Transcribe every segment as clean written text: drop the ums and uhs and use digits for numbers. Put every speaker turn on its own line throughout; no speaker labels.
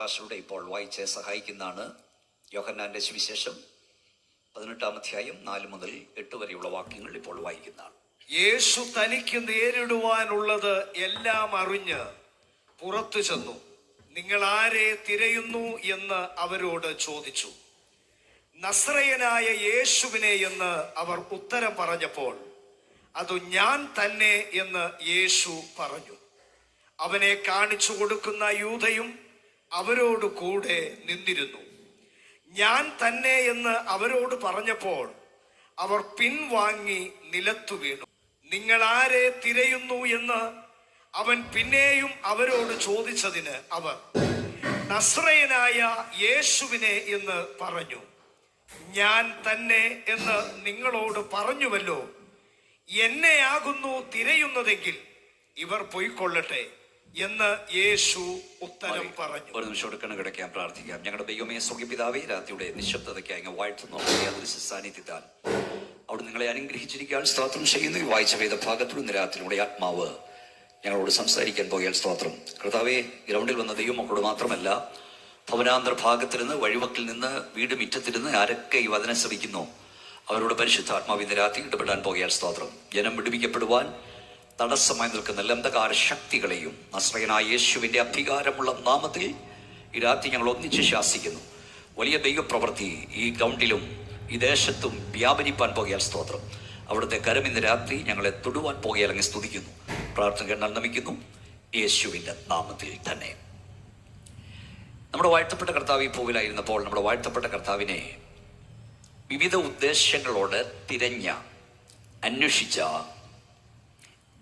ഭാഷയുടെ ഇപ്പോൾ വായിച്ച് സഹായിക്കുന്നതാണ്. യോഹന്നാന്റെ സുവിശേഷം 18-ാം അധ്യായം 4 മുതൽ 8 വരെയുള്ള വാക്യങ്ങൾ ഇപ്പോൾ വായിക്കുന്നതാണ്.
യേശു തനിക്ക് നേരിടുവാനുള്ളത് എല്ലാം അറിഞ്ഞ് പുറത്തു ചെന്നു. നിങ്ങൾ ആരെ തിരയുന്നു എന്ന് അവരോട് ചോദിച്ചു. നസ്രയനായ യേശുവിനെ എന്ന് അവർ ഉത്തരം പറഞ്ഞപ്പോൾ അത് ഞാൻ തന്നെ എന്ന് യേശു പറഞ്ഞു. അവനെ കാണിച്ചു കൊടുക്കുന്ന യൂദയും അവരോട് കൂടെ നിന്നിരുന്നു. ഞാൻ തന്നെ എന്ന് അവരോട് പറഞ്ഞപ്പോൾ അവർ പിൻവാങ്ങി നിലത്തു വീണു. നിങ്ങൾ ആരെ തിരയുന്നു എന്ന് അവൻ പിന്നെയും അവരോട് ചോദിച്ചതിന് അവർ നസ്രയനായ യേശുവിനെ എന്ന് പറഞ്ഞു. ഞാൻ തന്നെ എന്ന് നിങ്ങളോട് പറഞ്ഞുവല്ലോ. എന്നെയാകുന്നു തിരയുന്നതെങ്കിൽ ഇവർ പോയിക്കൊള്ളട്ടെ എന്ന് യേശു ഉത്തരം പറഞ്ഞു.
ഒരു നിമിഷം എടുക്കണം, കിടക്കാൻ പ്രാർത്ഥിക്കാം. ഞങ്ങളുടെ ദൈവമേ, സ്വർഗ്ഗപിതാവേ, രാത്രിയുടെ നിശബ്ദതയ്ക്കായി അങ്ങ് വാഴ്ത്തുന്നു. സാന്നിധ്യത്താൽ അവിടെ നിങ്ങളെ അനുഗ്രഹിച്ചിരിക്കാൻ സ്തോത്രം ചെയ്യുന്നു. ഈ വായിച്ച വേദഭാഗത്തോട് ഇന്ന് രാത്രിയുടെ ആത്മാവ് ഞങ്ങളോട് സംസാരിക്കാൻ പോയാൽ സ്തോത്രം. കർത്താവേ, ഗ്രൗണ്ടിൽ വന്ന ദൈവമക്കളോട് മാത്രമല്ല, ഭവനാന്തർ ഭാഗത്തിൽ നിന്ന്, വഴിവക്കിൽ നിന്ന്, വീട് മുറ്റത്തിരുന്ന് ആരൊക്കെ ഈ വചനം ശ്രവിക്കുന്നു അവരോട് പരിശുദ്ധാത്മാവ് ഇന്ന് രാത്രി ഇടപെടാൻ പോയാൽ സ്തോത്രം. ജനം വിടുവിക്കപ്പെടുവാൻ തടസ്സമായി നിൽക്കുന്ന എല്ലാ അന്ധകാര ശക്തികളെയും നസ്രയനായ യേശുവിൻ്റെ അധികാരമുള്ള നാമത്തിൽ ഈ രാത്രി ഞങ്ങൾ ഒന്നിച്ച് ശാസിക്കുന്നു. വലിയ ദൈവപ്രവൃത്തി ഈ ഗ്രൗണ്ടിലും ഈ ദേശത്തും വ്യാപരിപ്പാൻ പോയാൽ സ്തോത്രം. അവിടുത്തെ കരം ഇന്ന് രാത്രി ഞങ്ങളെ തൊടുവാൻ പോയാൽ അങ്ങ് സ്തുതിക്കുന്നു. പ്രാർത്ഥന നന്ദിക്കുന്നു യേശുവിൻ്റെ നാമത്തിൽ തന്നെ. നമ്മുടെ വാഴ്ത്തപ്പെട്ട കർത്താവ് ഈ പൂവിലായിരുന്നപ്പോൾ നമ്മുടെ വാഴ്ത്തപ്പെട്ട കർത്താവിനെ വിവിധ ഉദ്ദേശങ്ങളോട് തിരഞ്ഞ അന്വേഷിച്ച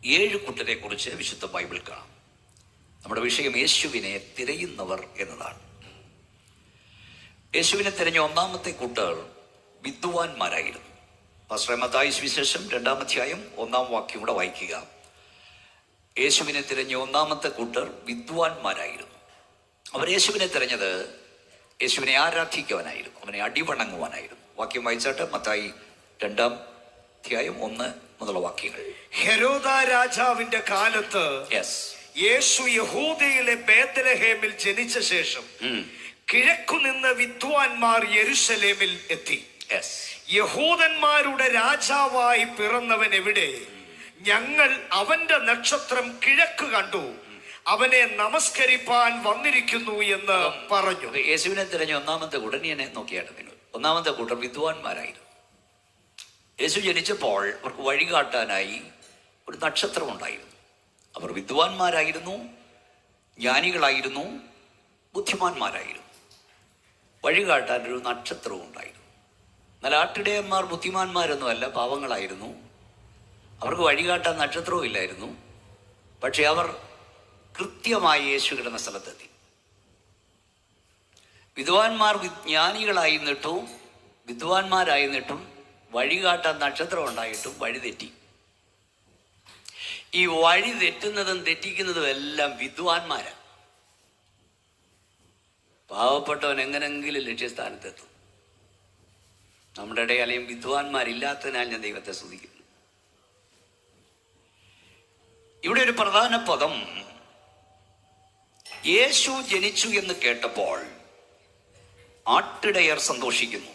7 കൂട്ടരെ കുറിച്ച് വിശുദ്ധ ബൈബിൾ കാണാം. നമ്മുടെ വിഷയം യേശുവിനെ തിരയുന്നവർ എന്നതാണ്. യേശുവിനെ തിരഞ്ഞ ഒന്നാമത്തെ കൂട്ടർ വിദ്വാൻമാരായിരുന്നു. മത്തായി സുവിശേഷം 2-ാം അധ്യായം 1-ാം വാക്യം കൂടെ വായിക്കുക. യേശുവിനെ തിരഞ്ഞ ഒന്നാമത്തെ കൂട്ടർ വിദ്വാൻമാരായിരുന്നു. അവർ യേശുവിനെ തിരഞ്ഞത് യേശുവിനെ ആരാധിക്കുവാനായിരുന്നു, അവനെ അടിവണങ്ങുവാനായിരുന്നു. വാക്യം വായിച്ചാട്ട് മത്തായി 2-ാം അധ്യായം 1 മുതലുള്ള വാക്യങ്ങൾ.
ഹെരോദ രാജാവിന്റെ കാലത്ത് യേശു യഹൂദയിലെ ബേത്ലഹേമിൽ ജനിച്ച ശേഷം കിഴക്കുനിന്ന് വിദ്വാൻമാർ യെരുശലേമിൽ എത്തി. യഹൂദന്മാരുടെ രാജാവായി പിറന്നവൻ എവിടെ? ഞങ്ങൾ അവന്റെ നക്ഷത്രം കിഴക്ക് കണ്ടു, അവനെ നമസ്കരിപ്പാൻ വന്നിരിക്കുന്നു എന്ന് പറഞ്ഞു.
യേശുവിനെ തിരഞ്ഞ ഒന്നാമത്തെ കൂട്ടനെ നോക്കിയാണ് നിങ്ങൾ. ഒന്നാമത്തെ കൂട്ടർ വിദ്വാൻമാരായിരുന്നു. യേശു ജനിച്ചപ്പോൾ അവർക്ക് വഴികാട്ടാനായി ഒരു നക്ഷത്രം ഉണ്ടായിരുന്നു. അവർ വിദ്വാൻമാരായിരുന്നു, ജ്ഞാനികളായിരുന്നു, ബുദ്ധിമാന്മാരായിരുന്നു. വഴികാട്ടാൻ ഒരു നക്ഷത്രവും ഉണ്ടായിരുന്നു. എന്നാൽ ആട്ടിടയന്മാർ ബുദ്ധിമാന്മാരൊന്നുമല്ല, പാവങ്ങളായിരുന്നു. അവർക്ക് വഴികാട്ടാൻ നക്ഷത്രവും ഇല്ലായിരുന്നു. പക്ഷെ അവർ കൃത്യമായി യേശു കിടന്ന സ്ഥലത്തെത്തി. വിദ്വാൻമാർ ജ്ഞാനികളായിരുന്നിട്ടും വിദ്വാൻമാരായിരുന്നിട്ടും വഴികാട്ടാൻ നക്ഷത്രം ഉണ്ടായിട്ടും വഴിതെറ്റി. ഈ വഴി തെറ്റുന്നതും തെറ്റിക്കുന്നതും എല്ലാം വിദ്വാൻമാരാണ്. പാവപ്പെട്ടവൻ എങ്ങനെങ്കിലും ലക്ഷ്യസ്ഥാനത്തെത്തും. നമ്മുടെ ഇടയാലയം വിദ്വാൻമാരില്ലാത്തതിനാൽ ഞാൻ ദൈവത്തെ സ്തുതിക്കുന്നു. ഇവിടെ ഒരു പ്രധാന പദം, യേശു ജനിച്ചു എന്ന് കേട്ടപ്പോൾ ആട്ടിടയർ സന്തോഷിക്കുന്നു,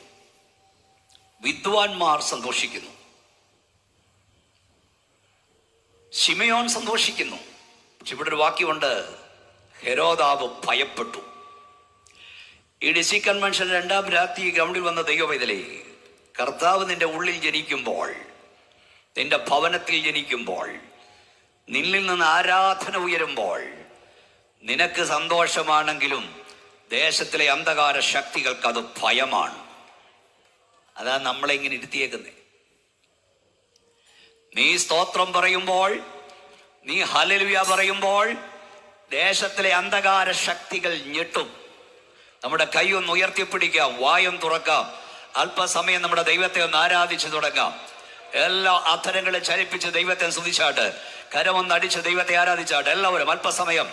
വിദ്വാൻമാർ സന്തോഷിക്കുന്നു, ശിമയോൻ സന്തോഷിക്കുന്നു. പക്ഷെ ഇവിടെ ഒരു വാക്യമുണ്ട്, ഹെരോദാവ് ഭയപ്പെട്ടു. ഈ ഡിസി കൺവെൻഷൻ 2-ാം രാത്രി ഗ്രൗണ്ടിൽ വന്ന ദൈവവേദലേ, കർത്താവ് നിന്റെ ഉള്ളിൽ ജനിക്കുമ്പോൾ, നിന്റെ ഭവനത്തിൽ ജനിക്കുമ്പോൾ, നിന്നിൽ നിന്ന് ആരാധന ഉയരുമ്പോൾ നിനക്ക് സന്തോഷമാണെങ്കിലും ദേശത്തിലെ അന്ധകാര ശക്തികൾക്ക് അത് ഭയമാണ്. അതാ നമ്മളെ ഇങ്ങനെ ഇരുത്തിയേക്കുന്നേ. നീ സ്തോത്രം പറയുമ്പോൾ, നീ ഹല്ലേലൂയ പറയുമ്പോൾ ദേശത്തിലെ അന്ധകാര ശക്തികൾ ഞെട്ടും. നമ്മുടെ കൈ ഒന്ന് ഉയർത്തിപ്പിടിക്കാം, വായും തുറക്കാം, അല്പസമയം നമ്മുടെ ദൈവത്തെ ഒന്ന് ആരാധിച്ചു തുടങ്ങാം. എല്ലാ അധരങ്ങളെ ചലിപ്പിച്ച് ദൈവത്തെ സ്തുതിച്ചാട്ട്, കരമൊന്നടിച്ച് ദൈവത്തെ ആരാധിച്ചാട്ട് എല്ലാവരും അല്പസമയം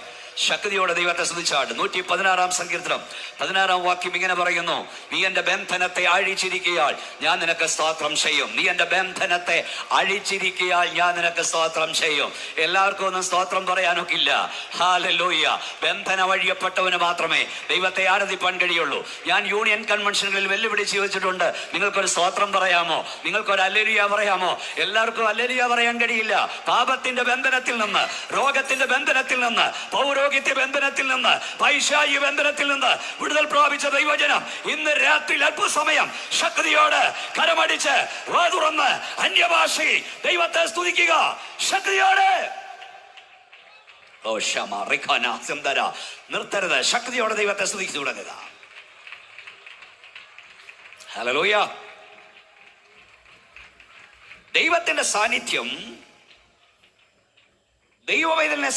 ശക്തിയോടെ ദൈവത്തെ സ്തുതിച്ചാട്. 116 സങ്കീർത്തനം 16 വാക്യം ഇങ്ങനെ പറയുന്നു, നീ എന്റെ ബന്ധനത്തെ അഴിച്ചിരിക്കയാൽ ഞാൻ നിനക്ക് സ്തോത്രം ചെയ്യും. നീ എന്റെ ബന്ധനത്തെ അഴിച്ചിരിക്കയാൽ ഞാൻ നിനക്ക് സ്തോത്രം ചെയ്യും. എല്ലാവർക്കും ഒന്നും സ്തോത്രം പറയാനൊക്കില്ല. ഹല്ലേലൂയ. ബന്ധനം അഴിയപ്പെട്ടവന് മാത്രമേ ദൈവത്തെ ആരാധിപ്പാൻ കഴിയുള്ളൂ. ഞാൻ യൂണിയൻ കൺവെൻഷനുകളിൽ വെല്ലുവിളിച്ച് ചോദിച്ചിട്ടുണ്ട്, നിങ്ങൾക്കൊരു സ്തോത്രം പറയാമോ, നിങ്ങൾക്കൊരു ഹല്ലേലൂയ പറയാമോ? എല്ലാവർക്കും ഹല്ലേലൂയ പറയാൻ കഴിയില്ല. പാപത്തിന്റെ ബന്ധനത്തിൽ നിന്ന്, രോഗത്തിന്റെ ബന്ധനത്തിൽ നിന്ന്, പൗരോഹിത്യ ബന്ധനത്തിൽ നിന്ന്, പൈശാചിക ബന്ധനത്തിൽ നിന്ന് വിടുതൽ പ്രാപിച്ച ദൈവജനം ഇന്ന് രാത്രി അല്പസമയം ശക്തിയോട് കരമടിച്ച് വാ തുറന്ന് അന്യഭാഷയിൽ ദൈവത്തെ സ്തുതിക്കുക. ശക്തിയോടെ. ഓ ക്ഷമ റിഖാന സിംദര. നിർത്തരുത്. ശക്തിയോടെ ദൈവത്തെ സ്തുതിച്ചു തുടങ്ങുക. ഹല്ലേലൂയ. ദൈവത്തിന്റെ സാന്നിധ്യം ദൈവവേദനെ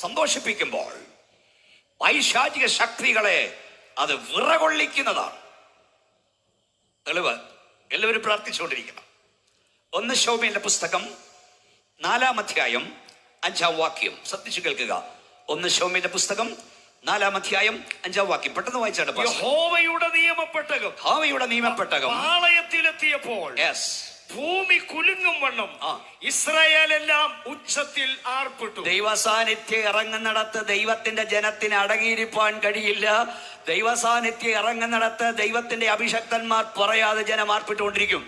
സന്തോഷിപ്പിക്കുമ്പോൾ പൈശാചിക ശക്തികളെ അത് വിറകൊള്ളിക്കുന്നതാണ്. തെളിവ് എല്ലാവരും പ്രാർത്ഥിച്ചുകൊണ്ടിരിക്കണം. 1 ശമൂവേലിന്റെ പുസ്തകം 4 അധ്യായം 5 വാക്യം ശ്രദ്ധിച്ചു കേൾക്കുക. 1 ശമൂവേലിന്റെ പുസ്തകം 4 അധ്യായം 5 വാക്യം പെട്ടെന്ന് വായിച്ചാണ്.
യഹോവയുടെ നിയമപ്പെട്ടകം പാളയത്തിലെത്തിയപ്പോൾ ഭൂമി കുലുങ്ങും വണ്ണം ഇസ്രായേലെല്ലാം ഉച്ചത്തിൽ ആർപ്പിട്ടു.
ദൈവസാന്നിധ്യം ഇറങ്ങുന്നിടത്ത് ദൈവത്തിന്റെ ജനത്തിന് അടങ്ങിയിരിക്കാൻ കഴിയില്ല. ദൈവസാന്നിധ്യം ഇറങ്ങുന്നിടത്ത് ദൈവത്തിന്റെ അഭിഷക്തന്മാർ പറയാതെ ജനം ആർപ്പിട്ടുകൊണ്ടിരിക്കും.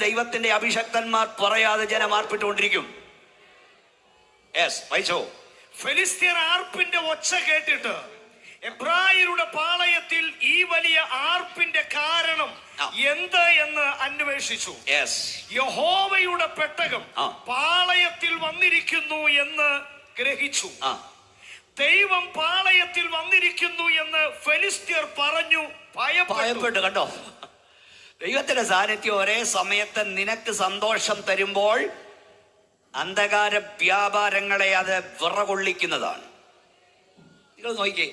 ദൈവത്തിന്റെ അഭിഷക്തന്മാർ പറയാതെ ജനം ആർപ്പിട്ടുകൊണ്ടിരിക്കും. വായിച്ചോ.
ഫെലിസ്ത്യർ ആർപ്പിന്റെ ഒച്ച കേട്ടിട്ട് എബ്രായരുടെ പാളയത്തിൽ ഈ വലിയ ആർപ്പിന്റെ കാരണം എന്ത് എന്ന് അന്വേഷിച്ചു. യഹോവയുടെ പെട്ടകം പാളയത്തിൽ വന്നിരിക്കുന്നു എന്ന് ഗ്രഹിച്ചു. ദൈവം പാളയത്തിൽ വന്നിരിക്കുന്നു എന്ന് ഫെലിസ്ത്യർ പറഞ്ഞു ഭയപ്പെട്ടു.
കണ്ടോ, ദൈവത്തിന്റെ സാന്നിധ്യം ഒരേ സമയത്ത് നിനക്ക് സന്തോഷം തരുമ്പോൾ അന്ധകാര വ്യാപാരങ്ങളെ അത് വിറകൊള്ളിക്കുന്നതാണ്. നിങ്ങൾ നോക്കിക്കേ,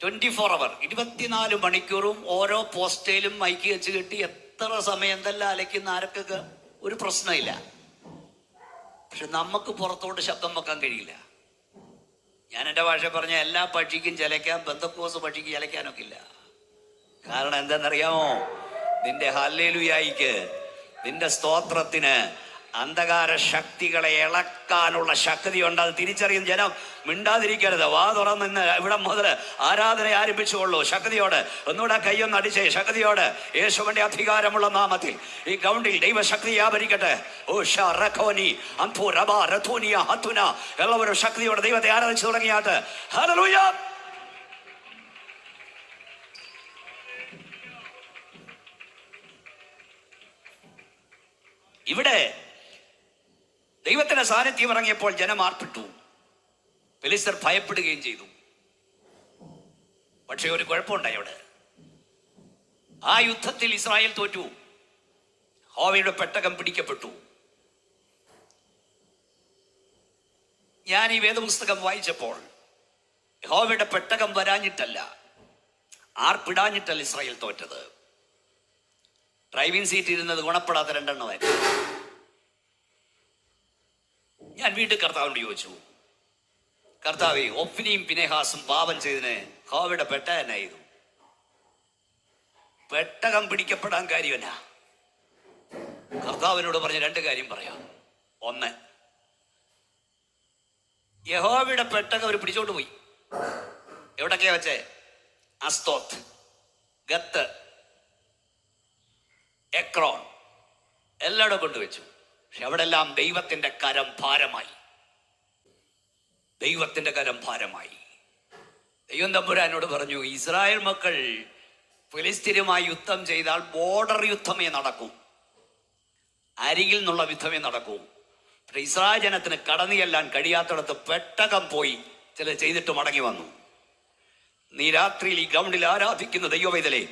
24 അവർ 24 മണിക്കൂറും ഓരോ പോസ്റ്റയിലും മൈക്ക് വെച്ച് കെട്ടി എത്ര സമയം എന്തെല്ലാം അലയ്ക്കുന്ന ആർക്കൊക്കെ ഒരു പ്രശ്നമില്ല. പക്ഷെ നമുക്ക് പുറത്തോട്ട് ശബ്ദം വെക്കാൻ കഴിയില്ല. ഞാൻ എൻ്റെ ഭാഷ പറഞ്ഞ എല്ലാ പക്ഷിക്കും ചിലയ്ക്കാൻ, പെന്തക്കോസ് പക്ഷിക്ക് ചിലയ്ക്കാനൊക്കെ ഇല്ല. കാരണം എന്താണെന്നറിയാമോ? നിന്റെ ഹല്ലേലൂയായിക്ക്, നിന്റെ സ്തോത്രത്തിന് അന്ധകാര ശക്തികളെ ഇളക്കാനുള്ള ശക്തിയുണ്ട്. അത് തിരിച്ചറിയും ജനം. മിണ്ടാതിരിക്കരുത്. വാ തുറന്ന് ഇവിടെ മുതൽ ആരാധന ആരംഭിച്ചുകൊള്ളൂ. ശക്തിയോട് ഒന്നുകൂടെ കയ്യൊന്ന് അടിച്ചേ. ശക്തിയോട് യേശുവിന്റെ അധികാരമുള്ള നാമത്തിൽ ഈ ഗ്രൗണ്ടിൽ ദൈവശക്തി വ്യാപരിക്കട്ടെ. എല്ലാവരും ശക്തിയോടെ ദൈവത്തെ ആരാധിച്ചു തുടങ്ങിയാട്ട്. ഹല്ലേലൂയ. ഇവിടെ ദൈവത്തിന്റെ സാന്നിധ്യം ഇറങ്ങിയപ്പോൾ ജനം ആർപ്പിട്ടു. ഫെലിസ്ത്യർ ഭയപ്പെടുകയും ചെയ്തു. പക്ഷെ ഒരു കുഴപ്പമുണ്ടായി അവിടെ. ആ യുദ്ധത്തിൽ ഇസ്രായേൽ തോറ്റു. യഹോവയുടെ പെട്ടകം പിടിക്കപ്പെട്ടു. ഞാൻ ഈ വേദപുസ്തകം വായിച്ചപ്പോൾ യഹോവയുടെ പെട്ടകം വരാഞ്ഞിട്ടല്ല, ആർപ്പിടാഞ്ഞിട്ടല്ല ഇസ്രായേൽ തോറ്റത്. ഡ്രൈവിംഗ് സീറ്റ് ഇരുന്നത് ഗുണപ്പെടാത്ത 2 എണ്ണമായിരുന്നു. ഞാൻ വീണ്ടും കർത്താവിനോട് ചോദിച്ചു, കർത്താവേ, ഒഫ്നിയും പിനെഹാസും പാപം ചെയ്തതിന് യഹോവയുടെ പെട്ടകം എന്നാ ചെയ്തു? പെട്ടകം പിടിക്കപ്പെടാൻ കാര്യമല്ല. കർത്താവിനോട് പറഞ്ഞ 2 കാര്യം പറയാം. 1, യഹോവയുടെ പെട്ടകം അവർ പിടിച്ചോണ്ട് പോയി. എവിടൊക്കെയാ വെച്ചേ? അസ്തോത്ത്, ഗത്ത്, എക്രോൺ എല്ലായിടും കൊണ്ടുവച്ചു. പക്ഷെ അവിടെ എല്ലാം ദൈവത്തിന്റെ കരം ഭാരമായി. ദൈവത്തിന്റെ കരം ഭാരമായി. ദൈവം തമ്പുരാനോട് പറഞ്ഞു, ഇസ്രായേൽ മക്കൾ ഫിലിസ്തീനുമായി യുദ്ധം ചെയ്താൽ ബോർഡർ യുദ്ധമേ നടക്കൂ, അരികിൽ നിന്നുള്ള യുദ്ധമേ നടക്കൂ. പക്ഷെ ഇസ്രായേൽ ജനത്തിന് കടന്നു ചെല്ലാൻ കഴിയാത്തിടത്ത് പെട്ടകം പോയി ചില ചെയ്തിട്ട് മടങ്ങി വന്നു. നീ രാത്രിയിൽ ഈ ഗ്രൗണ്ടിൽ ആരാധിക്കുന്ന ദൈവവൈതലേ,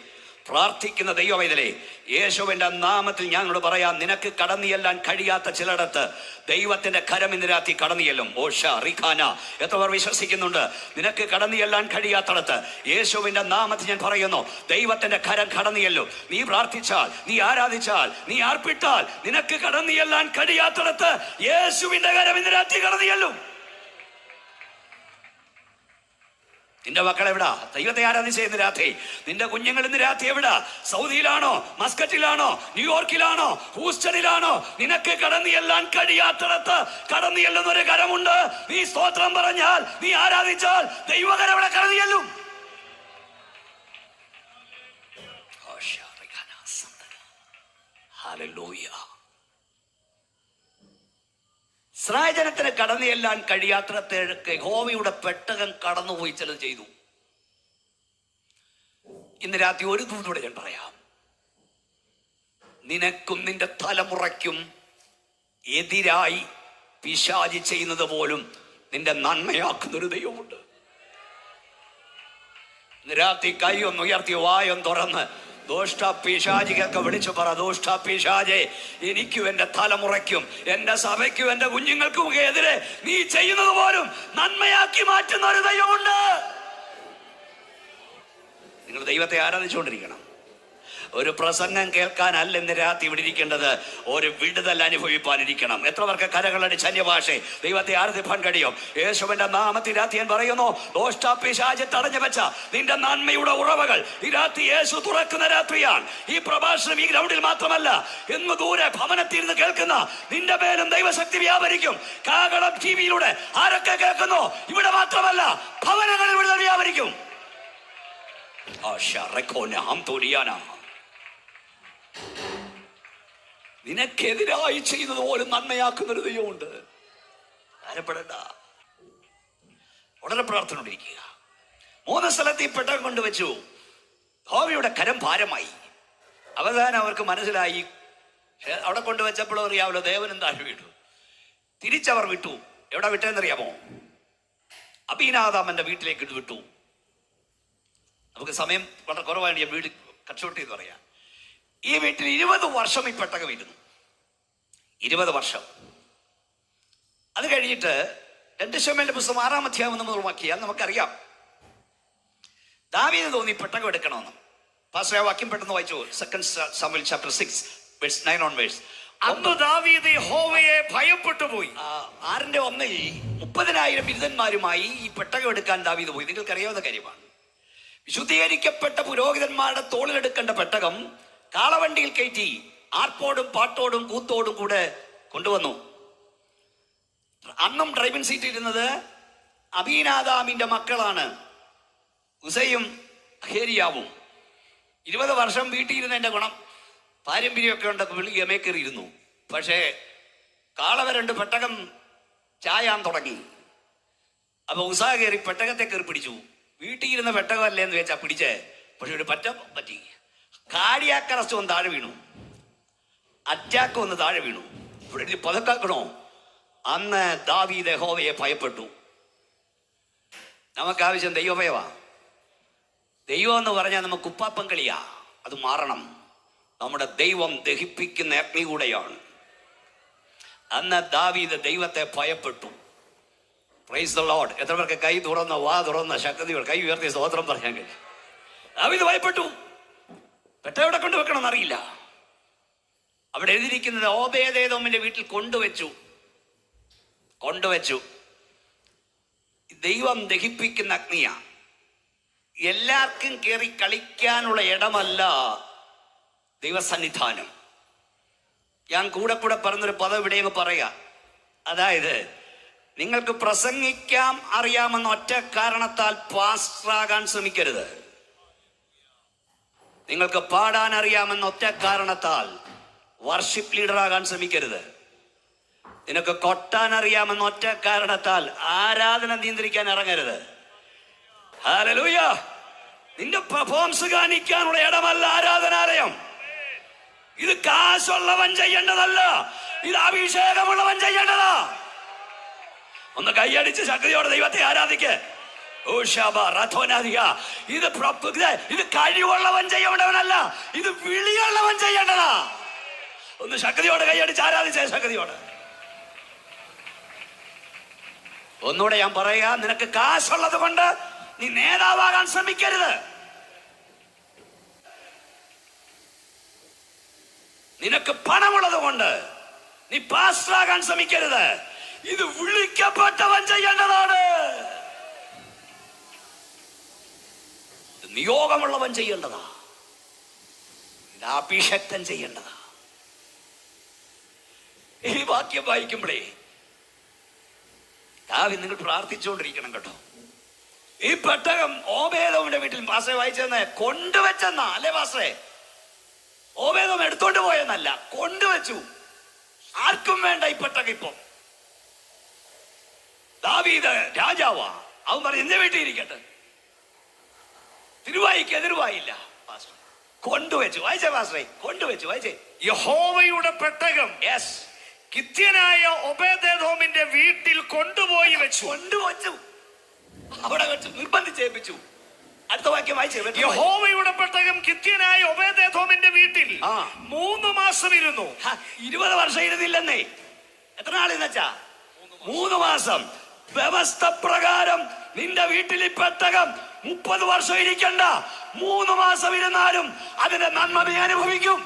പ്രാർത്ഥിക്കുന്ന ദൈവവൈതലേ, യേശുവിന്റെ നാമത്തിൽ ഞങ്ങളോട് പറയാം, നിനക്ക് കടന്നു ചെല്ലാൻ കഴിയാത്ത ചിലയിടത്ത് ദൈവത്തിന്റെ കരം ഇന്ന് രാത്രി കടന്നു ചെല്ലും. ഓഷ റിഖാന. എത്രവർ വിശ്വസിക്കുന്നുണ്ട്? നിനക്ക് കടന്നു ചെല്ലാൻ കഴിയാത്തടത്ത് യേശുവിന്റെ നാമത്തിൽ ഞാൻ പറയുന്നു, ദൈവത്തിന്റെ കരം കടന്നു ചെല്ലും. നീ പ്രാർത്ഥിച്ചാൽ, നീ ആരാധിച്ചാൽ, നീ ആർപ്പിട്ടാൽ, നിനക്ക് കടന്നു ചെല്ലാൻ കഴിയാത്തടത്ത് യേശുവിന്റെ കരം ഇന്ന് രാത്രി കടന്നു ചെല്ലും. നിന്റെ മക്കൾ എവിടാ? ദൈവത്തെ ആരാധിച്ച ഇന്ന് രാത്രി. നിന്റെ കുഞ്ഞുങ്ങൾ ഇന്ന് രാത്രി എവിടാ? സൗദിയിലാണോ? മസ്കറ്റിലാണോ? ന്യൂയോർക്കിലാണോ? ഹൂസ്റ്റണിലാണോ? നിനക്ക് കടന്നു ചെല്ലാൻ കഴിയാത്തിടത്ത് കടന്നു ചെല്ലുന്ന ഒരു കരമുണ്ട്. നീ സ്തോത്രം പറഞ്ഞാൽ, നീ ആരാധിച്ചാൽ ദൈവകരം അവിടെ കടന്നു ചെല്ലും. ഇസ്രായേൽ ജനത്തിന് കടന്നു ചെല്ലാൻ കഴിയാത്തിടത്തേക്ക് യഹോവയുടെ പെട്ടകം കടന്നുപോയി ചിലത് ചെയ്തു. ഇന്ന് രാത്രി ഒരു ദൂതോടെ ഞാൻ പറയാം, നിനക്കും നിന്റെ തലമുറയ്ക്കും എതിരായി പിശാചി ചെയ്യുന്നത് പോലും നിന്റെ നന്മയാക്കുന്നൊരു ദൈവമുണ്ട്. ഇന്ന് രാത്രി കൈ ഒന്ന് ഉയർത്തി വായം തുറന്ന് ദോഷ്ട പിശാചികൊക്കെ വിളിച്ചു പറ, ദോഷ്ട പിശാചേ, എനിക്കും എന്റെ തലമുറയ്ക്കും എന്റെ സഭയ്ക്കും എന്റെ കുഞ്ഞുങ്ങൾക്കും എതിരെ നീ ചെയ്യുന്നത് പോലും നന്മയാക്കി മാറ്റുന്ന ഒരു ദൈവമുണ്ട്. നിങ്ങൾ ദൈവത്തെ ആരാധിച്ചുകൊണ്ടിരിക്കണം. ഒരു പ്രസംഗം കേൾക്കാനല്ല ഇന്ന് രാത്രി ഇവിടെ ഇരിക്കേണ്ടത്, ഒരു വിടുതൽ അനുഭവിപ്പാനിരിക്കണം. എത്ര പേർക്ക് കരകളടി ശല്യഭാഷ ദൈവത്തെ ആരാധിപ്പാൻ കഴിയും? യേശുവിന്റെ നാമത്തിൽ രാത്രി ഞാൻ പറയുന്നു, ദോഷ്ടാപിശാച് തടഞ്ഞു വെച്ച നിന്റെ നന്മയുടെ ഉറവകൾ ഈ രാത്രി യേശു തുറക്കുന്ന രാത്രിയാണ്. ഈ പ്രഭാഷണം ഈ ഗ്രൗണ്ടിൽ മാത്രമല്ല, ഇന്ന് ദൂരെ ഭവനത്തിൽ നിന്ന് കേൾക്കുന്ന നിന്റെ പേരും ദൈവശക്തി വ്യാപരിക്കും. കാകളം ടിവിയിലൂടെ ആരൊക്കെ കേൾക്കുന്നു, ഇവിടെ മാത്രമല്ല ഭവനങ്ങളിൽ വിടുതൽ വ്യാപരിക്കും. നിനക്കെതിരായി ചെയ്യുന്നത് പോലും നന്മയാക്കുന്നൊരു ദൈവമുണ്ട്. ആരപ്പെടേണ്ട, വളരെ പ്രാർത്ഥന കൊണ്ടിരിക്കുക. 3 സ്ഥലത്ത് ഈ പെട്ടകം കൊണ്ടുവച്ചു. യഹോവയുടെ കരം ഭാരമായി. അവസാനം അവർക്ക് മനസ്സിലായി, അവിടെ കൊണ്ടുവച്ചപ്പോഴും അറിയാമല്ലോ, ദേവനും താഴെ വിട്ടു. തിരിച്ചവർ വിട്ടു. എവിടെ വിട്ടെന്നറിയാമോ? അബീനാദാമന്റെ വീട്ടിലേക്ക് ഇത് വിട്ടു. നമുക്ക് സമയം വളരെ കുറവാണ്, ഞാൻ വീട് കച്ചവടം ചെയ്ത് പറയാം. ഈ വീട്ടിൽ 20 വർഷം ഈ പെട്ടകം ഇരുന്നു. 20 വർഷം. അത് കഴിഞ്ഞിട്ട് 2 ശമൂവേലിന്റെ പുസ്തകം 6-ാം അധ്യായം നമ്മൾ നോക്കിയാൽ നമുക്കറിയാം, ദാവീദിന് തോന്നി പെട്ടകം എടുക്കണമെന്ന്. പാസ്റ്റർ ആ വാക്യം പെട്ടെന്ന് വായിച്ചു. 2 ശമൂവേൽ ചാപ്റ്റർ 6 verse 9 onwards.
അന്ന് ദാവീദ് യഹോവയെ ഭയപ്പെട്ടു പോയി.
6:1 30,000 ബിരുദന്മാരുമായി ഈ പെട്ടകം എടുക്കാൻ ദാവീദ് പോയി. നിങ്ങൾക്കറിയാവുന്ന കാര്യമാണ്. വിശുദ്ധീകരിക്കപ്പെട്ട പുരോഹിതന്മാരുടെ തോളിലെടുക്കേണ്ട പെട്ടകം കാളവണ്ടിയിൽ കയറ്റി ആർപ്പോടും പാട്ടോടും കൂത്തോടും കൂടെ കൊണ്ടുവന്നു. അന്നും ഡ്രൈവിംഗ് സീറ്റിൽ ഇരുന്നത് അബീനാദാമിന്റെ മക്കളാണ്, ഉസയും ഹേരിയാവും. 20 വർഷം വീട്ടിൽ ഇരുന്നതിന്റെ ഗുണം, പാരമ്പര്യമൊക്കെ ഉണ്ട്, വിളി ഗമേക്കേറിയിരുന്നു. പക്ഷേ കാളവരണ്ട് പെട്ടകം ചായാൻ തുടങ്ങി. അപ്പൊ ഉസ കയറി പെട്ടകത്തെ കയറി പിടിച്ചു. വീട്ടിൽ ഇരുന്ന പെട്ടകമല്ലേ എന്ന് വെച്ചാ പിടിച്ചേ, പക്ഷെ ഒരു പറ്റി. കാർഡിയാക് അറസ്റ്റ് വന്ന് താഴെ വീണു, അറ്റാക്ക് വന്ന് താഴെ വീണു. ഇവിടെ പതക്കാക്കണോ? അന്ന് ദാവീദ് യഹോവയെ ഭയപ്പെട്ടു. നമുക്കാവശ്യം ദൈവഭയവാ. ദൈവം എന്ന് പറഞ്ഞാൽ നമുക്ക് ഉപ്പാപ്പം കളിയാ. അത് മാറണം. നമ്മുടെ ദൈവം ദഹിപ്പിക്കുന്ന അഗ്നി കൂടെയാണ്. അന്ന് ദാവീദ് ദൈവത്തെ ഭയപ്പെട്ടു. Praise the Lord. എത്ര പേർക്ക് കൈ തുറന്ന വാ തുറന്ന ശക്തികൾ കൈ ഉയർത്തി സ്തോത്രം പറയാൻ കഴിയും? ദാവീദ് ഭയപ്പെട്ടു. പെട്ടകം എവിടെ കൊണ്ടുവെക്കണം എന്നറിയില്ല. അവിടെ എഴുതിയിരിക്കുന്നത് ഓബേദേദോമിന്റെ വീട്ടിൽ കൊണ്ടുവച്ചു. ദൈവം ദഹിപ്പിക്കുന്ന അഗ്നിയാ. എല്ലാവർക്കും കയറി കളിക്കാനുള്ള ഇടമല്ല ദൈവസന്നിധാനം. ഞാൻ കൂടെ പറഞ്ഞൊരു പദം ഇവിടെ പറയാ. അതായത്, നിങ്ങൾക്ക് പ്രസംഗിക്കാം അറിയാമെന്ന ഒറ്റ കാരണത്താൽ പാസ്റ്ററാകാൻ ശ്രമിക്കരുത്. നിങ്ങൾക്ക് പാടാൻ അറിയാമെന്ന ഒറ്റ കാരണത്താൽ വർഷിപ്പ് ലീഡറാകാൻ ശ്രമിക്കരുത്. നിനക്ക് കൊട്ടാൻ അറിയാമെന്ന ഒറ്റ കാരണത്താൽ ആരാധന നിയന്ത്രിക്കാൻ ഇറങ്ങരുത്. ഹല്ലേലൂയ. നിന്റെ പെർഫോമൻസ് കാണിക്കാനുള്ള ഇടമല്ല ആരാധനാലയം. ഇത് കാശുള്ളവൻ ചെയ്യേണ്ടതല്ല, ഇത് അഭിഷേകമുള്ളവൻ ചെയ്യേണ്ടതാ. ഒന്ന് കൈയടിച്ച് ശക്തിയോടെ ദൈവത്തെ ആരാധിക്ക്. ഇത് കഴിവുള്ളവൻ ചെയ്യേണ്ടവനല്ല, ഇത് വിളിയുള്ളവൻ ചെയ്യേണ്ടതാ. ഒന്ന് ശക്തിയോടെ കൈയടിച്ച് ആരാധിച്ച ശക്തിയോടെ. ഒന്നുകൂടെ ഞാൻ പറയാ, നിനക്ക് കാശുള്ളത് കൊണ്ട് നീ നേതാവാകാൻ ശ്രമിക്കരുത്. നിനക്ക് പണമുള്ളത് കൊണ്ട് നീ പാസ്റ്ററാകാൻ ശ്രമിക്കരുത്. ഇത് വിളിക്കപ്പെട്ടവൻ ചെയ്യേണ്ടതാണ്. ഇത് നിയോഗമുള്ളവൻ ചെയ്യേണ്ടതാ, ഇത് അഭിഷക്തൻ ചെയ്യേണ്ടതാ. ഈ വാക്യം വായിക്കുമ്പോഴേ നിങ്ങൾ പ്രാർത്ഥിച്ചുകൊണ്ടിരിക്കണം കേട്ടോ. ഈ പെട്ടകം ഓബേദോമിന്റെ വീട്ടിൽ പാസ്റ്ററെ വായിച്ചെന്ന് കൊണ്ടുവച്ചെന്നാ അല്ലേ പാസ്റ്ററെ? ഓബേദോം എടുത്തോണ്ട് പോയെന്നല്ല, കൊണ്ടുവച്ചു. ആർക്കും വേണ്ട ഈ പെട്ടകം. ഇപ്പം ദാവീദ് രാജാവാ, അവൻ പറഞ്ഞു എന്റെ വീട്ടിൽ ഇരിക്കട്ടെ. തിരുവായിക്ക് എതിർവായില്ല, കൊണ്ടുവച്ചു. വായിച്ചേ പാസ്റ്ററെ, കൊണ്ടുവച്ചു. വായിച്ചേ.
യഹോവയുടെ പെട്ടകം
യെസ്,
ഗിത്യനായ ഒബേദെദോമിന്റെ വീട്ടിൽ കൊണ്ടുപോയി വെച്ചു.
കൊണ്ടുവച്ചു, അവിടെ വെച്ച് നിർബന്ധിച്ചേൽപ്പിച്ചു. അടുത്ത വാക്യം വായിച്ചേ.
യഹോവയുടെ പെട്ടകം ഗിത്യനായ ഒബേദെദോമിന്റെ വീട്ടിൽ 3 മാസം ഇരുന്നു.
20 വർഷം ഇരുന്നില്ലെന്നേ. എത്ര നാളെന്ന് വെച്ചാ? 3 മാസം. വ്യവസ്ഥ പ്രകാരം നിന്റെ വീട്ടിൽ ഈ പെട്ടകം 30 വർഷം ഇരിക്കണ്ട. 3 മാസം ഇരുന്നാലും അതിന്റെ നന്മ നീ അനുഭവിക്കും.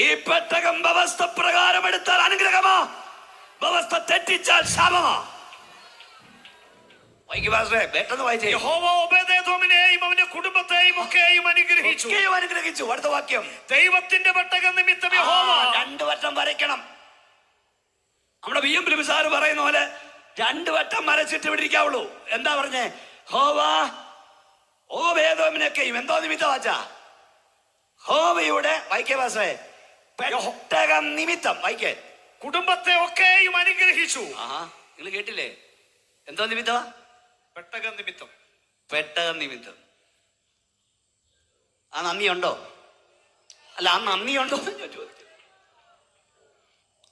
ഈ പെട്ടകം വ്യവസ്ഥ പ്രകാരം എടുത്താൽ അനുഗ്രഹമാ, വ്യവസ്ഥ തെറ്റിച്ചാൽ ശാപമാ. പെട്ടെന്ന് വായിച്ചേ.
യഹോവ ഒബേദെദോമിനെയും അവന്റെ കുടുംബത്തെയും ഒക്കെയും
അനുഗ്രഹിച്ചു. അടുത്ത വാക്യം.
ദൈവത്തിന്റെ പെട്ടകം നിമിത്തം യഹോവ
2 വട്ടം വരയ്ക്കണം. നമ്മുടെ വി എം സാറ് പറയുന്ന പോലെ 2 വട്ടം വരച്ചിട്ട് വിടിരിക്കാവുള്ളൂ. എന്താ പറഞ്ഞേ? ഹോവ ഓബേദോമിനൊക്കെയും എന്തോ നിമിത്തം വാച്ചാ? ഹോവയുടെ വായിക്കേ പാസ്റ്ററെ, പെട്ടകം നിമിത്തം. വായിക്കേ.
കുടുംബത്തെ ഒക്കെയും അനുഗ്രഹിച്ചു.
നിങ്ങൾ കേട്ടില്ലേ? എന്തോ നിമിത്തമാ?
പെട്ടകം നിമിത്തം.
പെട്ടകം നിമിത്തം. ആ നന്ദിയുണ്ടോ? അല്ല, ആ നന്ദിയുണ്ടോ ഞാൻ ചോദിച്ചു.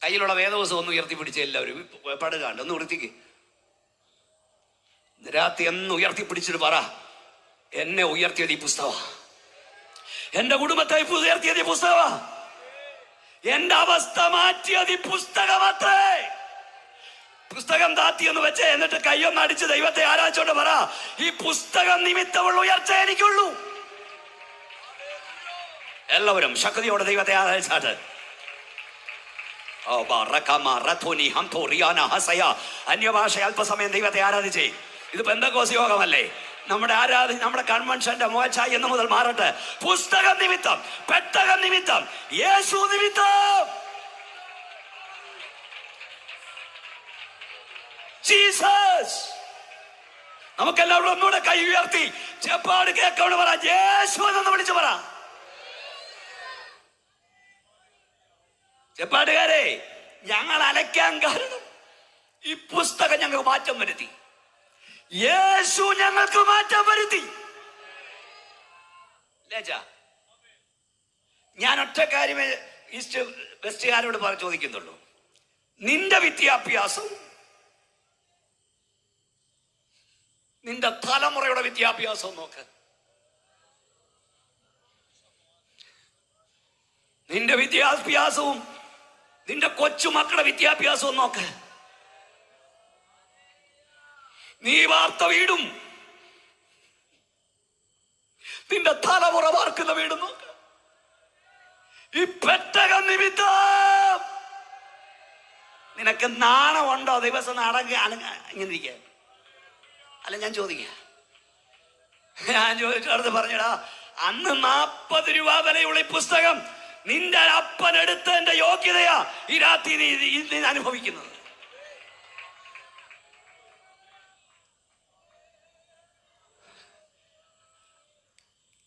കയ്യിലുള്ള വേദവസം ഒന്ന് ഉയർത്തിപ്പിടിച്ച് എല്ലാവരും പടുകാണ്ട് ഒന്ന് ഉയർത്തിക്ക്. രാത്രി എന്ന് ഉയർത്തിപ്പിടിച്ചിട്ട് പറ, എന്നെ ഉയർത്തിയത് ഈ പുസ്തക, എന്റെ കുടുംബത്തെ ഉയർത്തിയത് ഈ പുസ്തക, എന്റെ അവസ്ഥ മാറ്റിയത് ഈ പുസ്തകമത്രേ. പുസ്തകം താത്തി എന്ന് വെച്ച് എന്നിട്ട് കയ്യൊന്ന് അടിച്ച് ദൈവത്തെ ആരാധിച്ചോണ്ട് പറ, ഈ പുസ്തകം നിമിത്തമുള്ള ഉയർച്ച എനിക്കുള്ളൂ. എല്ലാവരും ശക്തിയോടെ ദൈവത്തെ ആരാധിച്ചാട്ട്. അന്യഭാഷ അല്പസമയം ദൈവത്തെ ആരാധിച്ചേ. ഇത് പെന്തക്കോസ് യോഗമല്ലേ? നമ്മുടെ കൺവെൻഷന്റെ മോച്ചായി എന്ന് മുതൽ മാറട്ടെ. പുസ്തകം നിമിത്തം, പെട്ടകം നിമിത്തം, യേശു നിമിത്തം, ജീസസ്. നമുക്കെല്ലാവരും ഒന്നുകൂടെ കൈ ഉയർത്തി ചെപ്പാട് കേൾക്കണമെന്ന് പറ, യേശു എന്നൊന്ന് വിളിച്ചു പറ. ചെപ്പാടുകാരെ, ഞങ്ങൾ അലയ്ക്കാൻ കാരണം ഈ പുസ്തകം ഞങ്ങൾക്ക് മാറ്റം വരുത്തി. യേശു ഞങ്ങൾക്ക് മാറ്റം വരുത്തി. ഞാൻ ഒറ്റ കാര്യമേ ഈസ്റ്റ് വെസ്റ്റുകാരോട് ചോദിക്കുന്നുള്ളൂ. നിന്റെ വിദ്യാഭ്യാസം, നിന്റെ തലമുറയുടെ വിദ്യാഭ്യാസം നോക്ക്. നിന്റെ വിദ്യാഭ്യാസവും നിന്റെ കൊച്ചുമക്കളുടെ വിദ്യാഭ്യാസവും നോക്ക്. നീ വാർത്ത വീടും നിന്റെ തലമുറ വാർക്കുന്ന വീടും നോക്ക്. ഈ പെട്ടകം നിമിത്തം നിനക്ക് നാണമുണ്ടോ? ദിവസം ഇങ്ങനെ ഇരിക്കാൻ? അല്ല, ഞാൻ ചോദിച്ചടുത്ത് പറഞ്ഞടാ, അന്ന് 40 രൂപ വിലയുള്ള ഈ പുസ്തകം നിന്റെ അപ്പൻ എടുത്തതിന്റെ യോഗ്യതയാ ഈ രാത്രി നീ അനുഭവിക്കുന്നത്.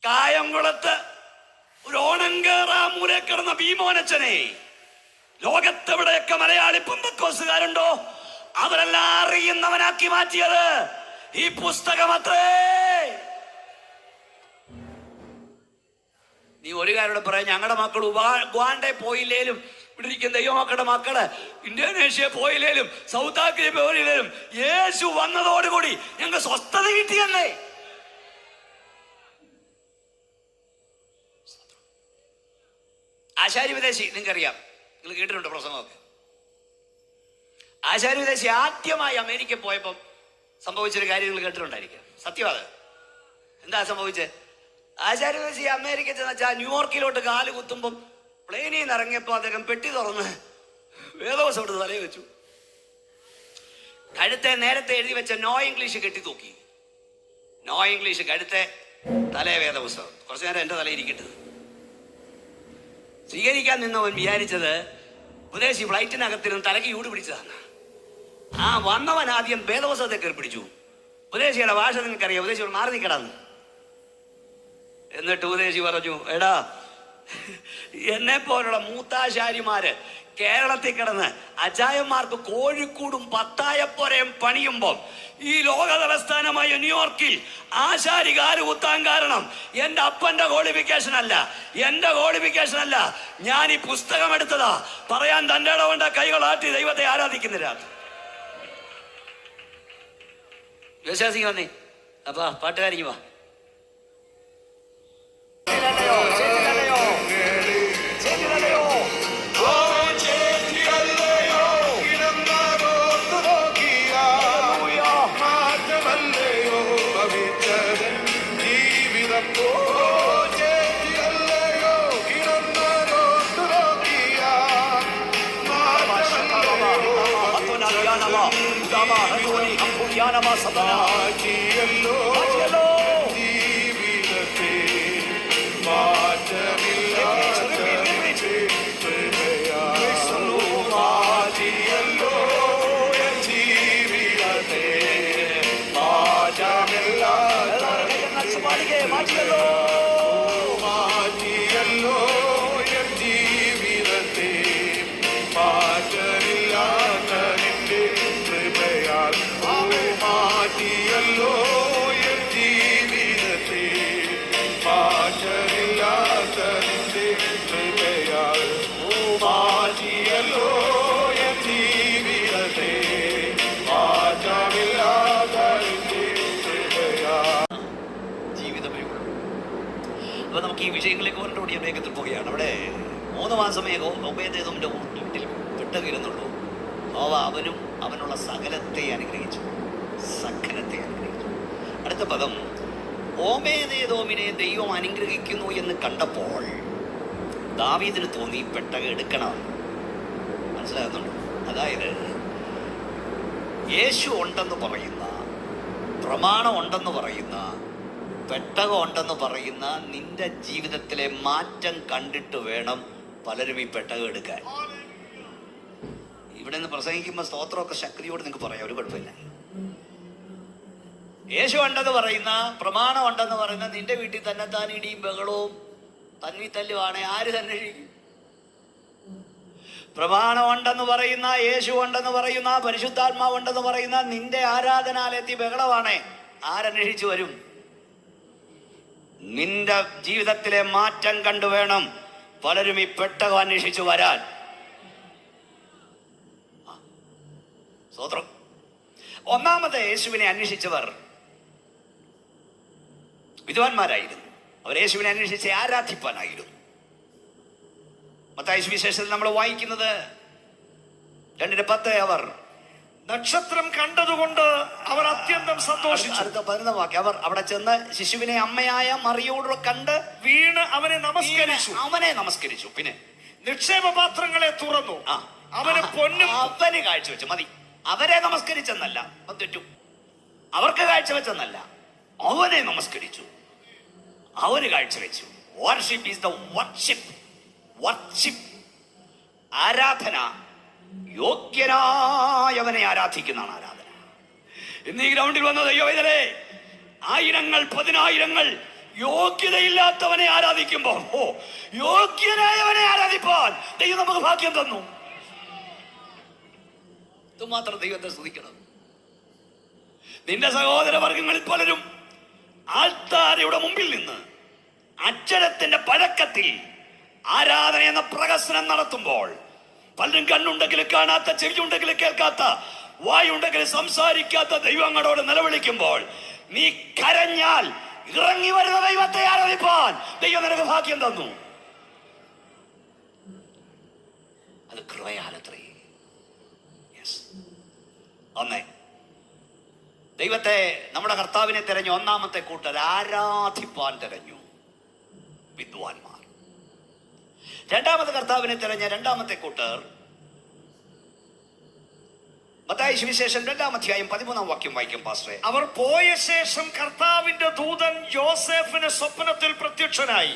കായംകുളത്ത് ഒരു ഓണം കേറാമൂരെ കിടന്ന ഭീമോനച്ചനെ ലോകത്തെവിടെയൊക്കെ മലയാളി പെന്തക്കോസുകാരുണ്ടോ അവരെല്ലാം അറിയുന്നവനാക്കി മാറ്റിയത് ഈ പുസ്തകമത്രേ. നീ ഒരു കാര്യം പറയാം, ഞങ്ങളുടെ മക്കൾ ഉഗാണ്ടെ പോയില്ലേലും, ഇവിടെ ഇരിക്കുന്ന ദൈവമക്കളുടെ മക്കള് ഇന്തോനേഷ്യ പോയില്ലേലും, സൗത്ത് ആഫ്രിക്ക പോയില്ലേലും, യേശു വന്നതോടുകൂടി ഞങ്ങൾക്ക് സ്വസ്ഥത കിട്ടിയല്ലേ. ആശാരി വിദേശി നിങ്ങൾക്കറിയാം, നിങ്ങൾ കേട്ടിട്ടുണ്ട് പ്രസംഗമൊക്കെ. ആശാരി വിദേശി ആദ്യമായി അമേരിക്ക പോയപ്പം സംഭവിച്ചൊരു കാര്യം നിങ്ങൾ കേട്ടിട്ടുണ്ടായിരിക്കും. സത്യവാദം എന്താ സംഭവിച്ചത്? ആശാരി വിദേശി അമേരിക്ക ചെന്നുവെച്ചാൽ ന്യൂയോർക്കിലോട്ട് കാല് കുത്തുമ്പം പ്ലെയിനിൽ നിന്ന് ഇറങ്ങിയപ്പോൾ അദ്ദേഹം പെട്ടി തുറന്ന് വേദവസം എടുത്ത് തലയിൽ വെച്ചു.
കഴുത്തെ നേരത്തെ എഴുതി വെച്ച നോ ഇംഗ്ലീഷ് കെട്ടി തൂക്കി. നോ ഇംഗ്ലീഷ് കഴുത്തെ തലേ വേദപുസ്തകം. കുറച്ചു നേരം എൻ്റെ തലയിൽ ഇരിക്കട്ടത്. സ്വീകരിക്കാൻ നിന്നവൻ വിചാരിച്ചത് ഉപദേശി ഫ്ലൈറ്റിനകത്തിരുന്ന് തലയ്ക്ക് ചൂട് പിടിച്ചതാണ്. ആ വന്നവൻ ആദ്യം വേദപുസ്തകത്തെ കയറി പിടിച്ചു. ഉപദേശിയുടെ ഭാഷ നിങ്ങൾക്കറിയാം. ഉപദേശിയോട് മാറി നിൽക്കടാന്ന്. എന്നിട്ട് ഉപദേശി പറഞ്ഞു, എടാ എന്നെ പോലുള്ള മൂത്താശാരിമാര് കേരളത്തിൽ കിടന്ന് അച്ചായന്മാർക്ക് കോഴിക്കൂടും പത്തായപ്പോരയും പണിയുമ്പോൾ ഈ ലോക തലസ്ഥാനമായ ന്യൂയോർക്കിൽ ആശാരി കാല് കുത്താൻ കാരണം എൻ്റെ അപ്പൻ്റെ ക്വാളിഫിക്കേഷൻ അല്ല, എൻ്റെ ക്വാളിഫിക്കേഷൻ അല്ല. ഞാൻ ഈ പുസ്തകം എടുത്തതാ. പറയാൻ തൻ്റെ ഇടവണ്ട കൈകളാട്ടി ദൈവത്തെ ആരാധിക്കുന്നില്ല. വിശ്വാസിക്ക് വന്നേ. അപ്പാ പാട്ടുകാരിക്ക് വാ. അപ്പൊ നമുക്ക് ഈ വിഷയങ്ങളിലേക്ക് കൊണ്ടുകൂടി വേഗത്തിൽ പോവുകയാണ്. അവിടെ 3 മാസമേ ഒബേദേദോമിന്റെ വീട്ടിൽ പെട്ടുകീരുന്നുള്ളൂ. അവനും അവനുള്ള സകലത്തെ അനുഗ്രഹിച്ചു. സകലത്തെ അനുഗ്രഹിച്ചു. അടുത്ത പദം, ഓബേദേദോമിനെ ദൈവം അനുഗ്രഹിക്കുന്നു എന്ന് കണ്ടപ്പോൾ ദാവീദിന് തോന്നി പെട്ടകം എടുക്കണം. മനസ്സിലാകുന്നുണ്ടോ? അതായത് യേശു ഉണ്ടെന്ന് പറയുന്ന, പ്രമാണം ഉണ്ടെന്ന് പറയുന്ന, പെട്ടകം ഉണ്ടെന്ന് പറയുന്ന നിന്റെ ജീവിതത്തിലെ മാറ്റം കണ്ടിട്ട് വേണം പലരും ഈ പെട്ടകം എടുക്കാൻ. ഇവിടെ നിന്ന് പ്രസംഗിക്കുമ്പോൾ സ്തോത്രമൊക്കെ ശക്തിയോട് നിങ്ങൾക്ക് പറയാം, ഒരു കുഴപ്പമില്ല. യേശു ഉണ്ടെന്ന് പറയുന്ന, പ്രമാണം ഉണ്ടെന്ന് പറയുന്ന നിന്റെ വീട്ടിൽ തന്നെ താൻ ഇടിയും ബഹളവും തന്നി തല്ലുവാണെ ആര് തന്നെ കഴിക്കും? പ്രമാണം ഉണ്ടെന്ന് പറയുന്ന, യേശു ഉണ്ടെന്ന് പറയുന്ന, പരിശുദ്ധാത്മാവ് ഉണ്ടെന്ന് പറയുന്ന നിന്റെ ആരാധനാലയത്തിൽ ബഹളമാണേ ആരന്വേഷിച്ചു വരും? നിന്റെ ജീവിതത്തിലെ മാറ്റം കണ്ടുവേണം പലരും ഈ പെട്ടകം അന്വേഷിച്ചു വരാൻ. സ്തോത്രം. ഒന്നാമത്തെ യേശുവിനെ അന്വേഷിച്ചവർ വിദ്വാൻമാരായിരുന്നു. അവർ യേശുവിനെ അന്വേഷിച്ച് ആരാധിപ്പാനായിരുന്നു. മത്തായി സുവിശേഷത്തിൽ നമ്മൾ വായിക്കുന്നത് 2:10, അവർ
നക്ഷത്രം കണ്ടതുകൊണ്ട് അവർ അത്യന്തം സന്തോഷിച്ചു.
അടുത്ത 11 വാക്യം, അവർ അവിടെ ചെന്ന് ശിശുവിനെ അമ്മയായ മറിയോട് കണ്ട്
വീണ് അവനെ നമസ്കരിച്ചു.
പിന്നെ
നിക്ഷേപ പാത്രങ്ങളെ തുറന്നു. അവന് പൊന്നും
അവന് കാഴ്ചവെച്ചു. മതി. അവരെ നമസ്കരിച്ചെന്നല്ല, തെറ്റു. അവർക്ക് കാഴ്ചവെച്ചെന്നല്ല, അവനെ നമസ്കരിച്ചു. അവന് കാഴ്ചവെച്ചു. Worship is the worship. ആരാധന യോഗ്യനായവനെ ആരാധിക്കുന്നതാണ് ആരാധന. ഇന്ന് ഈ ഗ്രൗണ്ടിൽ വന്ന ദൈവവേദനേ, 1000 10,000 യോഗ്യതയില്ലാത്തവനെ ആരാധിക്കുമ്പോൾ യോഗ്യനായവനെ ആരാധിപ്പാൻ ദൈവം നമുക്ക് ഭാഗ്യം തന്നു. ഇതുമാത്രം ദൈവത്തെ സ്തുതിക്കണം. നിന്റെ സഹോദര വർഗങ്ങളിൽ പലരും ആൾത്താരയുടെ മുമ്പിൽ നിന്ന് അക്ഷരത്തിന്റെ പഴക്കത്തിൽ ആരാധന എന്ന പ്രഹസനം നടത്തുമ്പോൾ, പലരും കണ്ണുണ്ടെങ്കിലും കാണാത്ത, ചെവിയുണ്ടെങ്കിലും കേൾക്കാത്ത, വായുണ്ടെങ്കിലും സംസാരിക്കാത്ത ദൈവങ്ങളോട് നിലവിളിക്കുമ്പോൾ നീ കരഞ്ഞാൽ ഇറങ്ങി വരുന്ന ദൈവത്തെ ആരാധിപ്പാൻ ദൈവം നിനക്ക് ഭാഗ്യം തന്നു. അത് കൃപയാലത്രേ. ഒന്നേ, ദൈവത്തെ, നമ്മുടെ കർത്താവിനെ തിരഞ്ഞു ഒന്നാമത്തെ കൂട്ടർ ആരാധിപ്പാൻ തിരഞ്ഞു വിദ്വാൻമാർ. രണ്ടാമത്തെ കർത്താവിനെ തിരഞ്ഞ രണ്ടാമത്തെ കൂട്ടർ മത്തായി സുവിശേഷം 2-ാം അധ്യായം 13-ാം വാക്യം വായിക്കും പാസ്റ്ററെ.
അവർ പോയ ശേഷം കർത്താവിന്റെ ദൂതൻ യോസേഫിന് സ്വപ്നത്തിൽ പ്രത്യക്ഷനായി,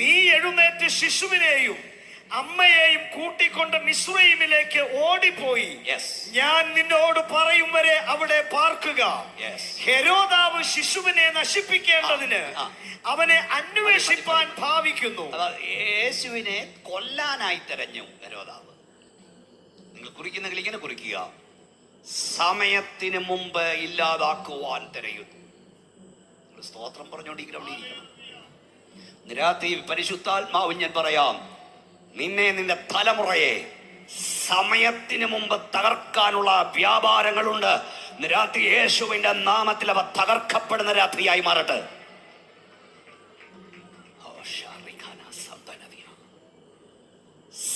നീ എഴുന്നേറ്റ് ശിശുവിനെയും അമ്മയെയും കൂട്ടിക്കൊണ്ട് മിസ്രയീമിലേക്ക് ഓടിപ്പോയി, ഞാൻ നിന്നോട് പറയും വരെ അവിടെ പാർക്കുക. ഹെരോദാവ് ശിശുവിനെ നശിപ്പിക്കേണ്ടതിന് അവനെ അന്വേഷിപ്പാൻ ഭാവിക്കുന്നു.
യേശുവിനെ കൊല്ലാനായി തെരഞ്ഞു ഹെരോദാവ്. നിങ്ങൾ കുറിക്കുന്നെങ്കിൽ ഇങ്ങനെ കുറിക്കുക: സമയത്തിന് മുമ്പ് ഇല്ലാതാക്കുവാൻ തിരയുന്നു. സ്തോത്രം പറഞ്ഞുകൊണ്ടിരിക്കണം. അവിടെ ഇരിക്കണം. രാത്രി പരിശുദ്ധാത്മാവ് ഞാൻ പറയാം, നിന്നെ, നിന്റെ തലമുറയെ സമയത്തിന് മുമ്പ് തകർക്കാനുള്ള വ്യാപാരങ്ങളുണ്ട്. രാത്രി യേശുവിന്റെ നാമത്തിൽ അവ തകർക്കപ്പെടുന്ന രാത്രിയായി മാറട്ടെ.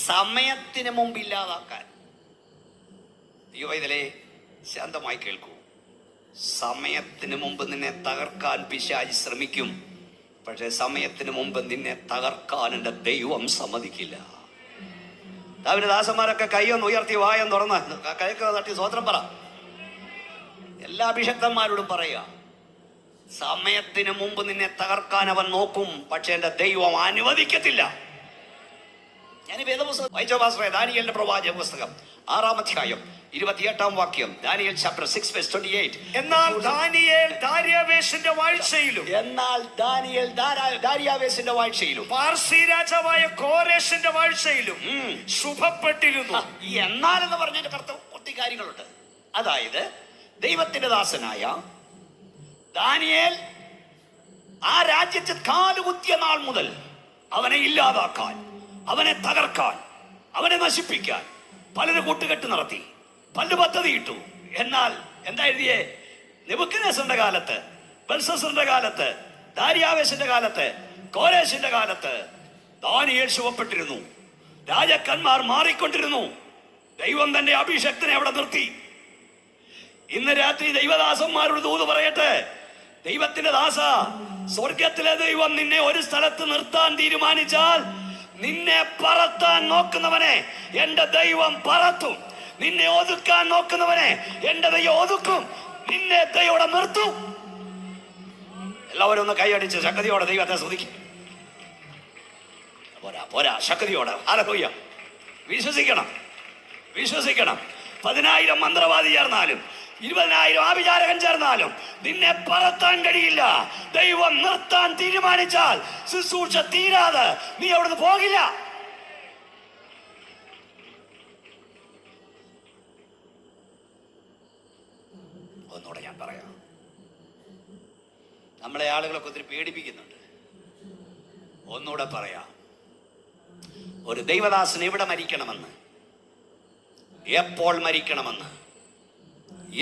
സമയത്തിന് മുമ്പ് ഇല്ലാതാക്കാൻ. യുവതിലെ ശാന്തമായി കേൾക്കൂ. സമയത്തിന് മുമ്പ് നിന്നെ തകർക്കാൻ പിശാച് ശ്രമിക്കും. പക്ഷെ സമയത്തിന് മുമ്പ് നിന്നെ തകർക്കാൻ എൻ്റെ ദൈവം സമ്മതിക്കില്ല. ദാവീദ് ദാസന്മാരൊക്കെ കൈയൊന്ന് ഉയർത്തി വായം തുറന്ന് കൈക്ക് തട്ടി സ്വോത്രം പറ. എല്ലാ അഭിഷക്തന്മാരോടും പറയുക, സമയത്തിന് മുമ്പ് നിന്നെ തകർക്കാൻ അവൻ നോക്കും, പക്ഷെ എൻ്റെ ദൈവം അനുവദിക്കത്തില്ല. ഞാൻ വേദപുസ്തകം വായിച്ച പാസ്റ്ററെ, ദാനിയേലിന്റെ പ്രവാചക പുസ്തകം 6-ാം അധ്യായം 28-ാം വാക്യം. Daniel chapter 6:28.
എന്നാൽ ദാനിയേൽ ദാര്യാവേശിന്റെ വാഴ്ചയിലും പാർസി രാജാവായ കോരേശിന്റെ വാഴ്ചയിലും ശുഭപ്പെട്ടിരുന്നു.
എന്നാൽ എന്ന് പറഞ്ഞതിന്റെ അർത്ഥം ഒത്തിരി കാര്യങ്ങളുണ്ട്. അതായത് ദൈവത്തിന്റെ ദാസനായ ദാനിയേൽ ആ രാജ്യത്ത് കാലുകുത്തിയ നാൾ മുതൽ അവനെ ഇല്ലാതാക്കാൻ, അവനെ തകർക്കാൻ, അവനെ നശിപ്പിക്കാൻ പലരും കൂട്ടുകെട്ട് നടത്തി, പല പദ്ധതിയിട്ടു. എന്നാൽ എന്താ എഴുതിയേ? നെബൂഖദ്നേസറിന്റെ കാലത്ത്, ബൽശസ്സറിന്റെ കാലത്ത്, ദാര്യാവേശിന്റെ കാലത്ത്, കോരേശിന്റെ കാലത്ത് ദാനിയേൽ ശുഭപ്പെട്ടിരുന്നു. രാജാക്കന്മാർ മാറിക്കൊണ്ടിരുന്നു. ദൈവം തന്റെ അഭിഷക്തനെ അവിടെ നിർത്തി. ഇന്ന് രാത്രി ദൈവദാസന്മാരോട് ദൂത് പറയട്ടെ, ദൈവത്തിന്റെ ദാസ, സ്വർഗത്തിലെ ദൈവം നിന്നെ ഒരു സ്ഥലത്ത് നിർത്താൻ തീരുമാനിച്ചാൽ നിന്നെ പറത്താൻ നോക്കുന്നവനെ എന്റെ ദൈവം പറത്തും. നിന്നെ ഒതുക്കാൻ നോക്കുന്നവനെ എന്റെ ദൈവം ഒതുക്കും. നിന്നെ ദൈവം നിർത്തും. എല്ലാവരും ഒന്ന് കൈയടിച്ച് ശക്തിയോടെ ദൈവത്തെ സ്തുതിക്കും. പോരാ, ശക്തിയോടെ ഹല്ലേലൂയ. വിശ്വസിക്കണം. 10,000 മന്ത്രവാദി ചേർന്നാലും 20,000 ആഭിചാരകൻ ചേർന്നാലും നിന്നെ പറത്താൻ കഴിയില്ല. ദൈവം നിർത്താൻ തീരുമാനിച്ചാൽ ശുശ്രൂഷ തീരാതെ നീ അവിടുന്ന് പോകില്ല. ഒന്നുകൂടെ ഞാൻ പറയാം. നമ്മളെ ആളുകളൊക്കെ ഒത്തിരി പേടിപ്പിക്കുന്നുണ്ട്. ഒന്നുകൂടെ പറയാം. ഒരു ദൈവദാസൻ എവിടെ മരിക്കണമെന്ന്, എപ്പോൾ മരിക്കണമെന്ന്,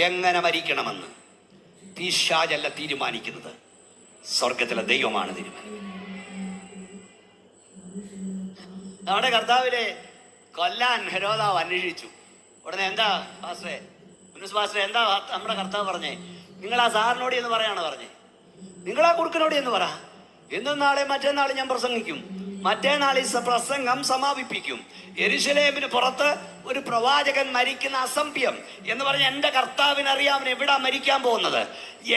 എങ്ങനെ മരിക്കണമെന്ന് പിശാചല്ല തീരുമാനിക്കുന്നത്, സ്വർഗത്തിലെ ദൈവമാണ് തീരുമാനിക്കുന്നത്. നമ്മുടെ കർത്താവിനെ കൊല്ലാൻ ഹെരോദാവ് അന്വേഷിച്ചു. ഉടനെ എന്താ പാസ്റ്ററെ, എന്താ നമ്മുടെ കർത്താവ് പറഞ്ഞേ? നിങ്ങൾ ആ സാറിനോട് എന്ന് പറയാണ് പറഞ്ഞേ. നിങ്ങൾ ആ കുറുക്കനോട് എന്ന് പറ. ഇന്നും നാളെ മറ്റന്നാൾ ഞാൻ പ്രസംഗിക്കും. മറ്റേനാൾ ഈ പ്രസംഗം സമാപിപ്പിക്കും. യെരൂശലേമിന് പുറത്ത് ഒരു പ്രവാചകൻ മരിക്കുന്ന അസംഭ്യം എന്ന് പറഞ്ഞ എൻ്റെ കർത്താവിന് അറിയാം എവിടാ മരിക്കാൻ പോകുന്നത്,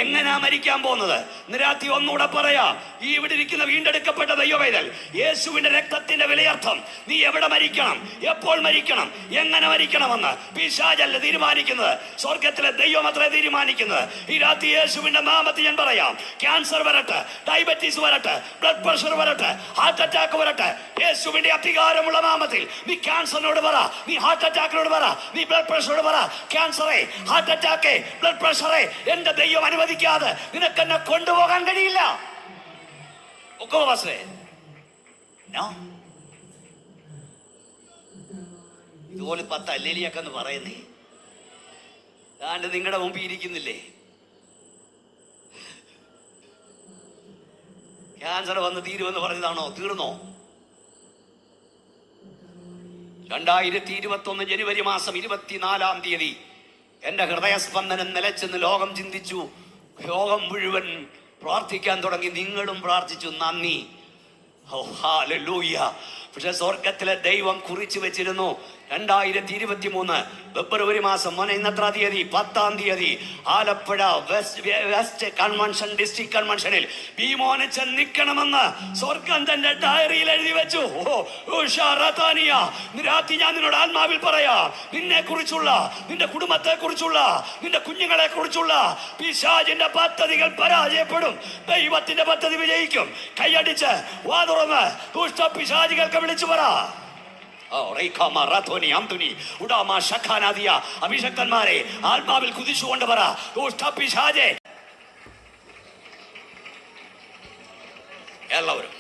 എങ്ങനാ മരിക്കാൻ പോകുന്നത്. നിരാത്തി ഒന്നുകൂടെ പറയാ, ഈ ഇവിടെ ഇരിക്കുന്ന വീണ്ടെടുക്കപ്പെട്ട ദൈവവേദൽ യേശുവിന്റെ രക്തത്തിന്റെ വിലയർത്ഥം നീ എവിടെ മരിക്കണം, എപ്പോൾ മരിക്കണം, എങ്ങനെ മരിക്കണമെന്ന് പിശാചല്ല തീരുമാനിക്കുന്നത്, സ്വർഗത്തിലെ ദൈവം അത്രേ തീരുമാനിക്കുന്നത്. ഈ രാത്രി യേശുവിന്റെ നാമത്തിൽ ഞാൻ പറയാം, ക്യാൻസർ വരട്ടെ, ഡയബറ്റീസ് വരട്ടെ, ബ്ലഡ് പ്രഷർ വരട്ടെ, ഹാർട്ട് അറ്റാക്ക് വരട്ടെ, യേശുവിന്റെ അധികാരമുള്ള നാമത്തിൽ നീ ക്യാൻസറിനോട് പറ, നീ ഹാർട്ട് അറ്റാക്കിനോട് പറ, നീ ബ്ലഡ് പ്രഷറോട് പറ, ക്യാൻസറെ, ഹാർട്ട് അറ്റാക്ക്, ബ്ലഡ് പ്രഷറെ എന്റെ ദൈവം അനുവദിക്കാതെ നിനക്ക് എന്നെ കൊണ്ടുപോകാൻ കഴിയില്ല. ഇതുപോലെ 10 അല്ലേലിയൊക്കെ എന്ന് പറയുന്നേ, അതാണ്ട് നിങ്ങളുടെ മുമ്പിൽ ഇരിക്കുന്നില്ലേ. ക്യാൻസർ വന്ന് തീരുമെന്ന് പറഞ്ഞതാണോ? തീർന്നോ? 2021 ജനുവരി മാസം 24-ാം തീയതി എന്റെ ഹൃദയസ്പന്ദനം നിലച്ചെന്ന് ലോകം ചിന്തിച്ചു. ലോകം മുഴുവൻ പ്രാർത്ഥിക്കാൻ തുടങ്ങി. നിങ്ങളും പ്രാർത്ഥിച്ചു. നന്ദി. ഹല്ലേലൂയ. പക്ഷെ സ്വർഗത്തിലെ ദൈവം കുറിച്ചു വെച്ചിരുന്നു 2023 ഫെബ്രുവരി മാസം മോനെ ഇന്നത്ര തീയതി 10-ാം തീയതി ആലപ്പുഴ വെസ്റ്റ് കൺവെൻഷൻ ഡിസ്ട്രിക്ട് കൺവെൻഷനിൽ ഭീമോനച്ചൻ നിൽക്കണമെന്ന് സ്വർഗം തന്റെ ഡയറിയിൽ എഴുതി വെച്ചു. രാത്രി ഞാൻ നിന്നോട് ആത്മാവിൽ പറയാ, നിന്നെ കുറിച്ചുള്ള, നിന്റെ കുടുംബത്തെ കുറിച്ചുള്ള, നിന്റെ കുഞ്ഞുങ്ങളെ കുറിച്ചുള്ള പിശാചിന്റെ പദ്ധതികൾ പരാജയപ്പെടും. ദൈവത്തിന്റെ പദ്ധതി വിജയിക്കും. കൈയടിച്ച് വാ തുറന്ന് ദുഷ്ട പിശാചികൾക്ക് വിളിച്ചു പറ. അഭിഷക്തന്മാരെ ആത്മാവിൽ കുതിച്ചുകൊണ്ട് പറ, ദുഷ്ട പിശാചേ. എല്ലാവരും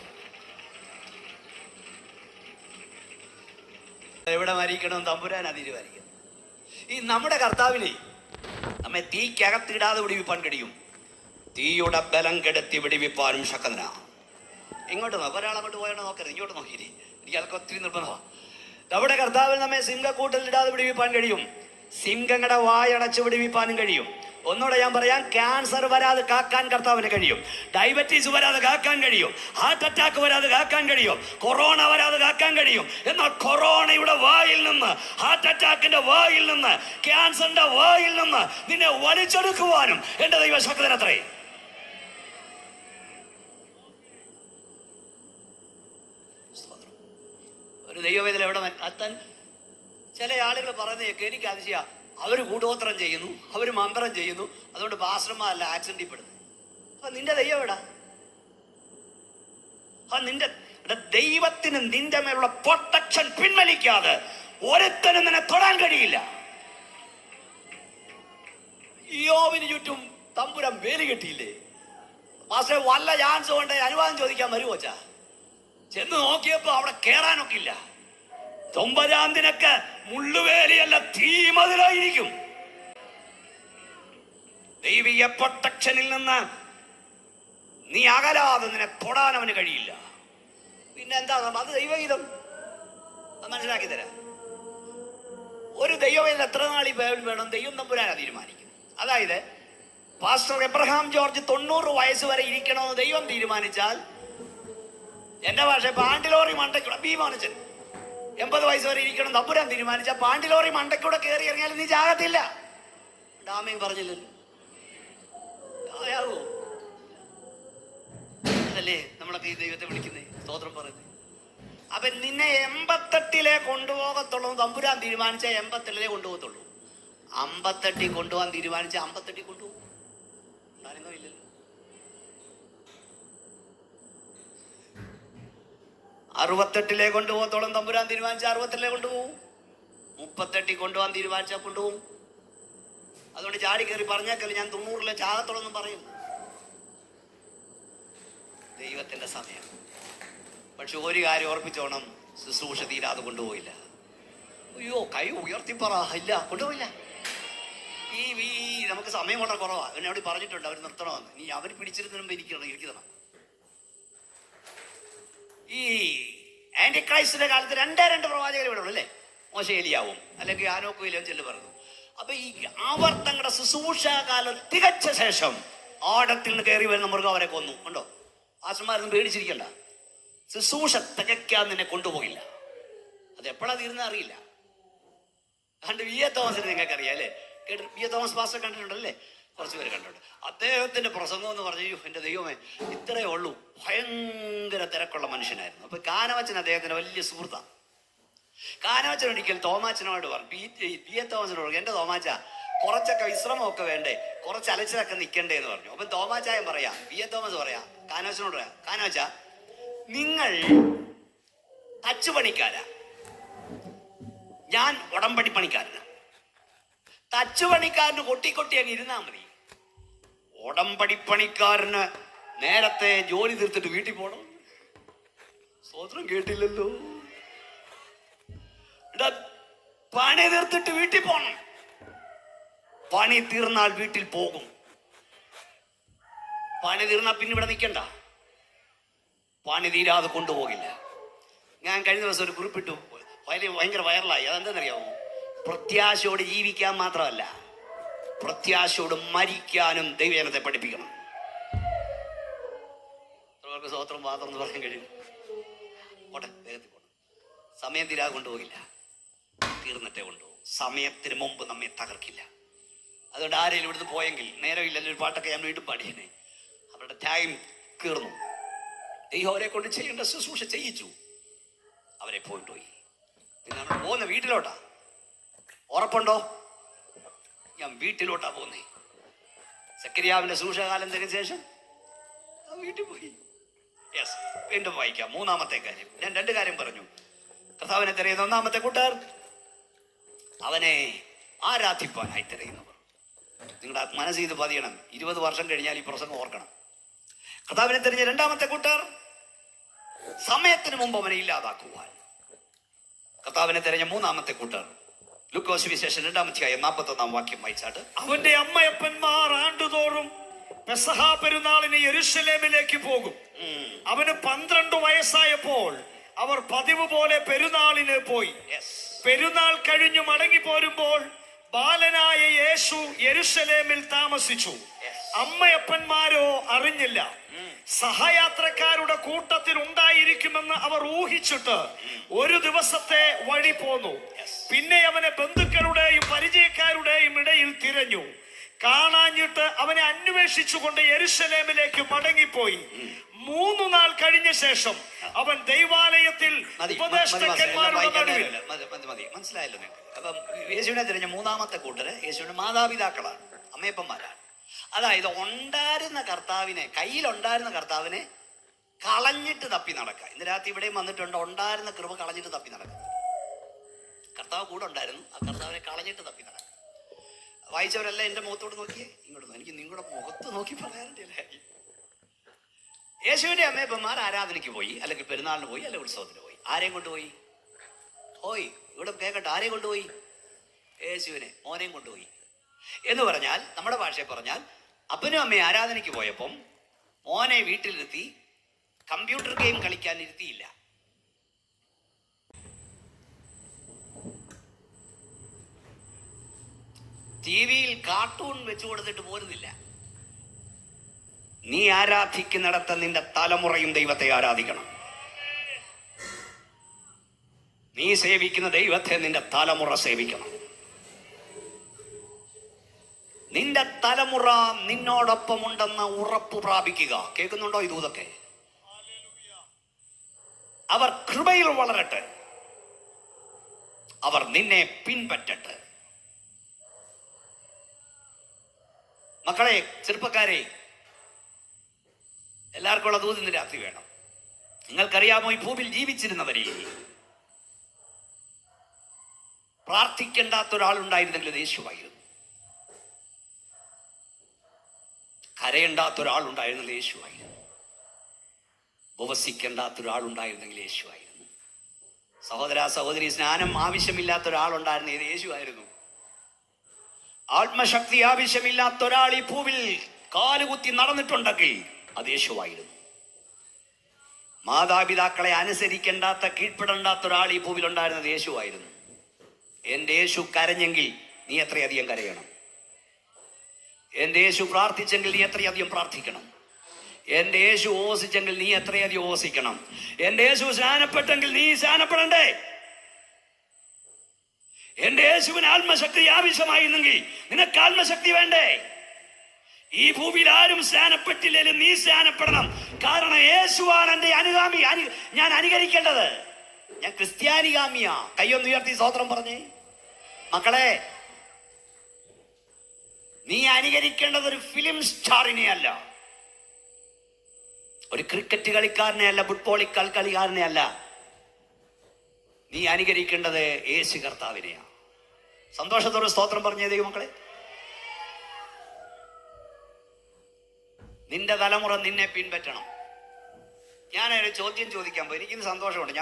എവിടെ മരിക്കണം? തമ്പുരാൻ തീരുമാനിക്കും. ഈ നമ്മുടെ കർത്താവിനെ നമ്മെ തീക്കകത്തിടാതെ വിടിവിപ്പാൻ കഴിയും. തീയുടെ ബലം കെടുത്തി വിടിവിപ്പാനും ശക്തനാ. ഇങ്ങോട്ട് നോക്കാം, ഒരാളങ്ങോട്ട് പോയാണോ നോക്കരുത്, ഇങ്ങോട്ട് നോക്കിയില്ലേ. എനിക്ക് അതൊക്കെ ഒത്തിരി നിർബന്ധമാണ്. നമ്മുടെ കർത്താവിൽ നമ്മെ സിംഹക്കൂട്ടിലിടാതെ വിടിവിപ്പാൻ കഴിയും. സിംഹങ്ങളുടെ വായടച്ച് വിടിവിപ്പാനും കഴിയും. ഒന്നുകൂടെ ഞാൻ പറയാം, ക്യാൻസർ വരാതെ കാക്കാൻ കർത്താവിന് കഴിയും. ഡയബറ്റീസ് വരാതെ കാക്കാൻ കഴിയും. ഹാർട്ട് അറ്റാക്ക് വരാതെ കാക്കാൻ കഴിയും. കൊറോണ വരാതെ കാക്കാൻ കഴിയും. എന്നാൽ കൊറോണയുടെ വായിൽ നിന്ന്, ഹാർട്ട് അറ്റാക്കിന്റെ വായിൽ നിന്ന്, ക്യാൻസറിന്റെ വായിൽ നിന്ന് നിന്നെ വലിച്ചെടുക്കുവാനും എന്റെ ദൈവശക്തനത്രേ. ഒരു ദൈവവേദന എവിടെ അത്തൻ ചില ആളുകൾ പറയുന്നതൊക്കെ എനിക്ക് അതിശയ. അവര് കൂടോത്രം ചെയ്യുന്നു, അവര് മന്ത്രം ചെയ്യുന്നു, അതുകൊണ്ട് പാസ്റ്റർമാരല്ല ആക്സിഡന്റിൽ പെടുന്നു. അപ്പൊ നിന്റെ ദൈവം എവിടാ? നിന്റെ ദൈവത്തിന് നിന്റെ മേലുള്ള പ്രൊട്ടക്ഷൻ പിൻവലിക്കാതെ ഒരുത്തനും നിന്നെ തൊടാൻ കഴിയില്ല. യോവിന് ചുറ്റും തമ്പുരം വേലി കെട്ടിയില്ലേ? പാസ്റ്റർ വല്ല ചാൻസ് കൊണ്ട് അനുവാദം ചോദിക്കാൻ വരുവോച്ചാ? ചെന്ന് നോക്കിയപ്പോ അവിടെ കേറാനൊക്കില്ല. 9-ാം ദിനക്ക് മുള്ളുവേലിയല്ല തീമതിലായിരിക്കും. ദൈവീയ പ്രൊട്ടക്ഷനിൽ നിന്ന് നീ അകലാതെ നിന്നെ തൊടാൻ അവന് കഴിയില്ല. പിന്നെന്താ? അത് ദൈവഗീതം. അത് മനസ്സിലാക്കി തരാം. ഒരു ദൈവവേദന എത്ര നാൾ വേണം ദൈവം തമ്പുരാനാ തീരുമാനിക്കും. അതായത് പാസ്റ്റർ എബ്രഹാം ജോർജ് 90 വയസ്സ് വരെ ഇരിക്കണമെന്ന് ദൈവം തീരുമാനിച്ചാൽ, എന്റെ ഭാഷ പാണ്ടിലോറി മണ്ടയ്ക്കൂടെ ഭീമോനച്ചൻ 80 വയസ്സ് വരെ ഇരിക്കണം തമ്പുരാൻ തീരുമാനിച്ച പാണ്ടിലോറി മണ്ടയ്ക്കൂടെ കയറി ഇറങ്ങിയാലും നീ ചാകത്തില്ല. ഡാമയും പറഞ്ഞില്ലല്ലോ. അതല്ലേ നമ്മളൊക്കെ ഈ ദൈവത്തെ വിളിക്കുന്നേ, സ്തോത്രം പറയുന്നത്. അപ്പൊ നിന്നെ 88 കൊണ്ടുപോകത്തുള്ളൂ. തമ്പുരാൻ തീരുമാനിച്ച 87 കൊണ്ടുപോകത്തുള്ളൂ. 58 കൊണ്ടുപോകാൻ തീരുമാനിച്ച 58 കൊണ്ടുപോകും. കാര്യമോ ഇല്ലല്ലോ. 68 കൊണ്ടുപോകത്തോളം തമ്പുരാൻ തീരുമാനിച്ച 68 കൊണ്ടുപോകും. 38 കൊണ്ടുപോകാൻ തീരുമാനിച്ചാൽ കൊണ്ടുപോകും. അതുകൊണ്ട് ചാടി കയറി പറഞ്ഞേക്കല്ല ഞാൻ 90 ചാകത്തോളൊന്നും പറയും. ദൈവത്തിന്റെ സമയം. പക്ഷെ ഒരു കാര്യം ഓർപ്പിച്ചോണം, ശുശ്രൂഷ തീരാതെ കൊണ്ടുപോയില്ല. അയ്യോ, കൈ ഉയർത്തിപ്പറ. ഇല്ല, കൊണ്ടുപോയില്ല. ഈ നമുക്ക് സമയം വളരെ കുറവാണ്. എന്നോട് പറഞ്ഞിട്ടുണ്ട് അവർ നിർത്തണമെന്ന്. നീ അവർ പിടിച്ചിരുന്നതിന് മുമ്പ് എനിക്ക് തരണം. ഈ ആന്റി ക്രൈസ്റ്റിന്റെ കാലത്ത് 2 പ്രവാചകർ ഇവിടെ ഉള്ളു അല്ലേ? മോശ ഏലിയാവും അല്ലെങ്കിൽ ആനോക്കും ഇല്ലയും ചെല്ലു പറഞ്ഞു. അപ്പൊ ഈ ആവർത്തങ്ങളുടെ ശുശ്രൂഷാകാലം തികച്ച ശേഷം ആടത്തിൽ നിന്ന് കയറി വരുന്ന മൃഗം അവരെ കൊന്നു. ഉണ്ടോ? ആശ്രമാരൊന്നും പേടിച്ചിരിക്കണ്ട. ശുശ്രൂഷ തികയ്ക്കാൻ നിന്നെ കൊണ്ടുപോകില്ല. അത് എപ്പോഴാ തീർന്ന അറിയില്ല. കണ്ട് വി.എ. തോമസിനെ നിങ്ങൾക്ക് അറിയാം അല്ലേ? വി.എ. തോമസ് പാസ്റ്റർ കണ്ടിട്ടുണ്ടല്ലേ? കുറച്ച് പേര് കണ്ടിട്ടുണ്ട്. അദ്ദേഹത്തിന്റെ പ്രസംഗം എന്ന് പറഞ്ഞു, എന്റെ ദൈവമേ ഇത്രയേ ഉള്ളൂ. ഭയങ്കര തിരക്കുള്ള മനുഷ്യനായിരുന്നു. അപ്പൊ കാനവച്ചൻ അദ്ദേഹത്തിന്റെ വലിയ സുഹൃത്താണ്. കാനവച്ചൻ ഒരിക്കൽ തോമാച്ചനോട് പറഞ്ഞു, വി.എ. തോമസിനോട് പറഞ്ഞു, എന്റെ തോമാച്ച കുറച്ചൊക്കെ വിശ്രമമൊക്കെ വേണ്ടേ, കുറച്ച് അലച്ചിലൊക്കെ നിൽക്കണ്ടേ എന്ന് പറഞ്ഞു. അപ്പൊ തോമാച്ചായം പറയാ, വി.എ. തോമസ് പറയാ കാനവച്ചനോട് പറയാ, കാനവച്ച നിങ്ങൾ തച്ചുപണിക്കാരാ, ഞാൻ ഉടമ്പടി പണിക്കാരനാ. തച്ചുപണിക്കാരന് കൊട്ടി അങ്ങ് ഇരുന്നാ മതി. ഉടമ്പടിപ്പണിക്കാരന് നേരത്തെ ജോലി തീർത്തിട്ട് വീട്ടിൽ പോണം. സ്വതന്ത്രം കേട്ടില്ലല്ലോ. പണി തീർത്തിട്ട് വീട്ടിൽ പോണം. പണി തീർന്നാൽ വീട്ടിൽ പോകും. പണി തീർന്നാൽ പിന്നെ ഇവിടെ നിൽക്കണ്ട. പണി തീരാതെ കൊണ്ടുപോകില്ല. ഞാൻ കഴിഞ്ഞ ദിവസം ഒരു കുറിപ്പിട്ടു, ഭയങ്കര വൈറലായി. അതെന്താണെന്നറിയാമോ? പ്രത്യാശയോട് ജീവിക്കാൻ മാത്രമല്ല, പ്രത്യാശയോട് മരിക്കാനും ദൈവജനത്തെ പഠിപ്പിക്കണം. സ്വതന്ത്രം മാത്രം എന്ന് പറയാൻ കഴിയും. പോട്ടെ, വേഗത്തിൽ പോട്ടെ. സമയം തീരാ കൊണ്ടുപോകില്ല, തീർന്നിട്ടേ കൊണ്ടുപോകും. സമയത്തിന് മുമ്പ് നമ്മെ തകർക്കില്ല. അതുകൊണ്ട് ആരെങ്കിലും ഇവിടുന്ന് പോയെങ്കിൽ നേരമില്ലല്ലോ, ഒരു പാട്ടൊക്കെ ഞാൻ വീണ്ടും പാടിയേനെ. അവരുടെ ടൈം തീർന്നു. ദൈവം അവരെ കൊണ്ട് ചെയ്യേണ്ട ശുശ്രൂഷ ചെയ്യിച്ചു, അവരെ പോയി. പിന്നെ നമ്മൾ പോകുന്ന വീട്ടിലോട്ടാ. ഉറപ്പുണ്ടോ? ഞാൻ വീട്ടിലോട്ടാ പോകുന്നേ. സക്കരിയാവിന്റെ ശുശ്രൂഷകാലം തിരിഞ്ഞ ശേഷം വീട്ടിൽ പോയി. യെസ്, വീണ്ടും വായിക്കാം. മൂന്നാമത്തെ കാര്യം, ഞാൻ 2 കാര്യം പറഞ്ഞു. കർത്താവിനെ തിരയുന്ന ഒന്നാമത്തെ കൂട്ടർ, അവനെ ആരാധിപ്പാനായി തിരയുന്നവർ. നിങ്ങളുടെ മനസ്സിൽ ഇത് പതിയണം. 20 വർഷം കഴിഞ്ഞാൽ ഈ പ്രസംഗം ഓർക്കണം. കർത്താവിനെ തിരഞ്ഞ രണ്ടാമത്തെ കൂട്ടർ, സമയത്തിന് മുമ്പ് അവനെ ഇല്ലാതാക്കുവാൻ. കർത്താവിനെ തിരഞ്ഞ മൂന്നാമത്തെ കൂട്ടർ, ലൂക്കോസ് വിശേഷം 2-ാം അധ്യായം 41-ാം വാക്യം വായിച്ചാട്ട്,
അവന്റെ അമ്മയപ്പന്മാർ ആണ്ടുതോറും പെസഹ പെരുന്നാളിന് യെരൂശലേമിലേക്ക് പോകും. അവന് 12 വയസ്സായപ്പോൾ അവർ പതിവ് പോലെ പെരുന്നാളിന് പോയി. പെരുന്നാൾ കഴിഞ്ഞു മടങ്ങി പോരുമ്പോൾ ബാലനായ യേശു യെരൂശലേമിൽ താമസിച്ചു. അമ്മയപ്പന്മാരോ അറിഞ്ഞില്ല. സഹയാത്രക്കാരുടെ കൂട്ടത്തിൽ ഉണ്ടായിരിക്കുമെന്ന് അവർ ഊഹിച്ചിട്ട് ഒരു ദിവസത്തെ വഴി പോന്നു. പിന്നെ അവനെ ബന്ധുക്കളുടെയും പരിചയക്കാരുടെയും ഇടയിൽ തിരഞ്ഞു. കാണാഞ്ഞിട്ട് അവനെ അന്വേഷിച്ചുകൊണ്ട് യെരൂശലേമിലേക്ക് മടങ്ങിപ്പോയി. 3 നാൾ കഴിഞ്ഞ ശേഷം അവൻ ദൈവാലയത്തിൽ ഉപദേഷ്ടാക്കന്മാരുടെ നടുവിൽ.
മനസ്സിലായല്ലോ നിങ്ങൾക്ക്? അപ്പം യേശുവിനെ തിരഞ്ഞ മൂന്നാമത്തെ കൂട്ടര് യേശുവിന്റെ മാതാപിതാക്കളാണ്, അമ്മയപ്പന്മാരാണ്. അതായത് ഉണ്ടായിരുന്ന കർത്താവിനെ, കയ്യിലുണ്ടായിരുന്ന കർത്താവിനെ കളഞ്ഞിട്ട് തപ്പി നടക്കുക. ഇന്ന് രാത്രി ഇവിടെയും വന്നിട്ടുണ്ട്. ഉണ്ടായിരുന്ന കൃപ കളഞ്ഞിട്ട് തപ്പി നടക്കുക. കർത്താവ് കൂടെ ഉണ്ടായിരുന്നു, ആ കർത്താവിനെ കളഞ്ഞിട്ട് തപ്പി നടക്കുക. വായിച്ചവരെല്ലാം എന്റെ മുഖത്തോട് നോക്കിയേ, ഇങ്ങോട്ട്. എനിക്ക് നിങ്ങളുടെ മുഖത്ത് നോക്കി പറയാറുണ്ടല്ലേ. യേശുവിന്റെ അമ്മയപ്പന്മാർ ആരാധനയ്ക്ക് പോയി, അല്ലെങ്കിൽ പെരുന്നാളിന് പോയി, അല്ലെങ്കിൽ ഉത്സവത്തിന് പോയി. ആരെയും കൊണ്ടുപോയി? ഇവിടെ കേൾക്കട്ടെ, ആരെയും കൊണ്ടുപോയി? യേശുവിനെ, മോനെയും കൊണ്ടുപോയി. എന്ന് പറഞ്ഞാൽ, നമ്മുടെ ഭാഷയിൽ പറഞ്ഞാൽ, അപ്പനും അമ്മയും ആരാധനയ്ക്ക് പോയപ്പം മോനെ വീട്ടിലിരുത്തി കമ്പ്യൂട്ടർ ഗെയിം കളിക്കാൻ ഇരുത്തിയില്ല. TV-യിൽ കാർട്ടൂൺ വെച്ചു കൊടുത്തിട്ട് പോരുന്നില്ല. നീ ആരാധിക്കുന്നിടത്ത് നിന്റെ തലമുറയും ദൈവത്തെ ആരാധിക്കണം. നീ സേവിക്കുന്ന ദൈവത്തെ നിന്റെ തലമുറ സേവിക്കണം. നിന്റെ തലമുറ നിന്നോടൊപ്പം ഉണ്ടെന്ന് ഉറപ്പ് പ്രാപിക്കുക. കേൾക്കുന്നുണ്ടോ ഈ ദൂതൊക്കെ? അവർ കൃപയിൽ വളരട്ടെ, അവർ നിന്നെ പിൻപറ്റട്ടെ. മക്കളെ, ചെറുപ്പക്കാരെ, എല്ലാവർക്കും ഉള്ള ദൂത് ഇന്ന് രാത്രി വേണം. നിങ്ങൾക്കറിയാമോ, ഈ ഭൂമിയിൽ ജീവിച്ചിരുന്നവരിൽ പ്രാർത്ഥിക്കേണ്ടാത്ത ഒരാളുണ്ടായിരുന്നെങ്കിൽ അത് യേശുവായിരുന്നു. കരയേണ്ടാത്ത ഒരാളുണ്ടായിരുന്നെങ്കിൽ യേശുവായിരുന്നു. ഉപവസിക്കേണ്ടാത്ത ഒരാളുണ്ടായിരുന്നെങ്കിൽ യേശുവായിരുന്നു. സഹോദര സഹോദരി, സ്നാനം ആവശ്യമില്ലാത്ത ഒരാളുണ്ടായിരുന്നു, ഇത് യേശുവായിരുന്നു. ആത്മശക്തി ആവശ്യമില്ലാത്ത ഒരാൾ ഈ ഭൂവിൽ കാലുകുത്തി നടന്നിട്ടുണ്ടെങ്കിൽ അത് യേശുവായിരുന്നു. മാതാപിതാക്കളെ അനുസരിക്കേണ്ടാത്ത, കീഴ്പ്പെടേണ്ടാത്ത ഒരാൾ ഈ ഭൂവിൽ ഉണ്ടായിരുന്നത് യേശുവായിരുന്നു. എൻ്റെ യേശു കരഞ്ഞെങ്കിൽ നീ എത്രയധികം കരയണം. എൻ്റെ യേശു പ്രാർത്ഥിച്ചെങ്കിൽ നീ എത്രയധികം പ്രാർത്ഥിക്കണം. എൻ്റെ യേശു ഓസിച്ചെങ്കിൽ നീ എത്രയധികം ഓസിക്കണം. എൻ്റെ യേശു സ്നാനപ്പെട്ടെങ്കിൽ നീ സ്നാനപ്പെടണ്ടേ. എൻ്റെ യേശുവിന് ആത്മശക്തി ആവശ്യമായിരുന്നെങ്കിൽ നിനക്ക് ആത്മശക്തി വേണ്ടേ. ഈ ഭൂമിയിൽ ആരും സ്നാനപ്പെട്ടില്ലെങ്കിലും നീ സ്നാനപ്പെടണം. കാരണം യേശുവാണ് എൻ്റെ അനുഗാമി. ഞാൻ അനുകരിക്കേണ്ടത്. ഞാൻ ക്രിസ്ത്യാനിഗാമിയാ. കയ്യൊന്ന് ഉയർത്തി സ്തോത്രം പറഞ്ഞേ. മക്കളെ, നീ അനുകരിക്കേണ്ടത് ഒരു ഫിലിം സ്റ്റാറിനെ അല്ല, ഒരു ക്രിക്കറ്റ് കളിക്കാരനെ അല്ല, ഫുട്ബോൾ കളിക്കാരനെ അല്ല. നീ അനുകരിക്കേണ്ടത് യേശു കർത്താവിനെയാണ്. സന്തോഷത്തോടെ സ്തോത്രം പറഞ്ഞേ ദൈവമക്കളെ. നിന്റെ തലമുറ നിന്നെ പിൻപറ്റണം. ഞാനൊരു ചോദ്യം ചോദിക്കാൻ പോയി. എനിക്കിന്ന് സന്തോഷമുണ്ട്.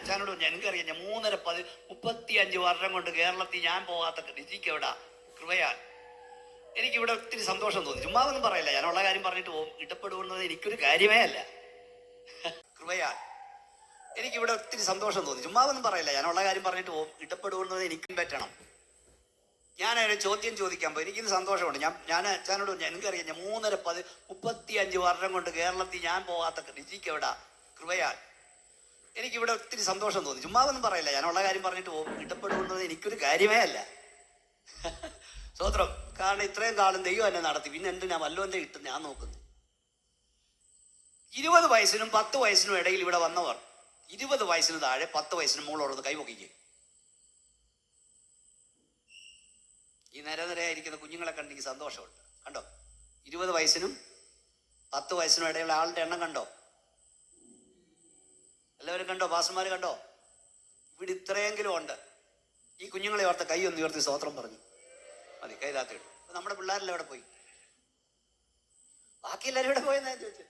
ഞാനോട് എനിക്കറിയാം, ഞാൻ 35 വർഷം കൊണ്ട് കേരളത്തിൽ ഞാൻ പോകാത്ത ഡിജിക്കെവിടാ കൃപയാൽ എനിക്കിവിടെ ഒത്തിരി സന്തോഷം തോന്നി. ചുമ്മാ ഒന്നും പറയില്ല, ഞാനുള്ള കാര്യം പറഞ്ഞിട്ട് പോകും. ഇടപെടുന്നത് എനിക്കൊരു കാര്യമേ അല്ല. കൃപയാൽ എനിക്കിവിടെ ഒത്തിരി സന്തോഷം തോന്നി. ചുമ്മാ ഒന്നും പറയില്ല, ഞാനുള്ള കാര്യം പറഞ്ഞിട്ട് പോകും. ഇടപെടുന്നത് എനിക്കും പറ്റണം. ഞാനൊരു ചോദ്യം ചോദിക്കാൻ പോയി. എനിക്കിന്ന് സന്തോഷമുണ്ട്. ഞാനോട് എനിക്കറിയാം, ഞാൻ 35 വർഷം കൊണ്ട് കേരളത്തിൽ ഞാൻ പോകാത്ത ഡിജിക്കെവിടാ കൃപയാൽ എനിക്കിവിടെ ഒത്തിരി സന്തോഷം തോന്നി. ചുമ്മാവൊന്നും പറയില്ല, ഞാനുള്ള കാര്യം പറഞ്ഞിട്ട് പോകും. ഇഷ്ടപ്പെടുന്നത് എനിക്കൊരു കാര്യമേ അല്ല. സ്തോത്രം. കാരണം ഇത്രയും കാലം ദൈവം എന്നെ നടത്തി, പിന്നെ എന്തിനാ വല്ലവൻ്റെ കിട്ടും ഞാൻ നോക്കുന്നു. 20 വയസ്സിനും 10 വയസ്സിനും ഇടയിൽ ഇവിടെ വന്നവർ, 20 വയസ്സിന് താഴെ 10 വയസ്സിന് മുകളോടൊന്ന് കൈപൊക്കിക്കേ. ഈ നിരനിരയായിരിക്കുന്ന കുഞ്ഞുങ്ങളെ കണ്ട് എനിക്ക് സന്തോഷമുണ്ട്. കണ്ടോ? 20 വയസ്സിനും 10 വയസ്സിനും ഇടയിലുള്ള ആളുടെ എണ്ണം കണ്ടോ? എല്ലാവരും കണ്ടോ? പാസ്റ്റർമാർ കണ്ടോ? ഇവിടെ ഇത്രയെങ്കിലും ഉണ്ട്. ഈ കുഞ്ഞുങ്ങളെ ഓർത്ത് കൈ ഒന്ന് ഉയർത്തി സ്തോത്രം പറഞ്ഞു മതി. കൈ താത്തിട്ടു. നമ്മുടെ പിള്ളേരെല്ലാം എവിടെ പോയി? ബാക്കി എല്ലാവരും ഇവിടെ പോയെന്നാ ചോദിച്ചു.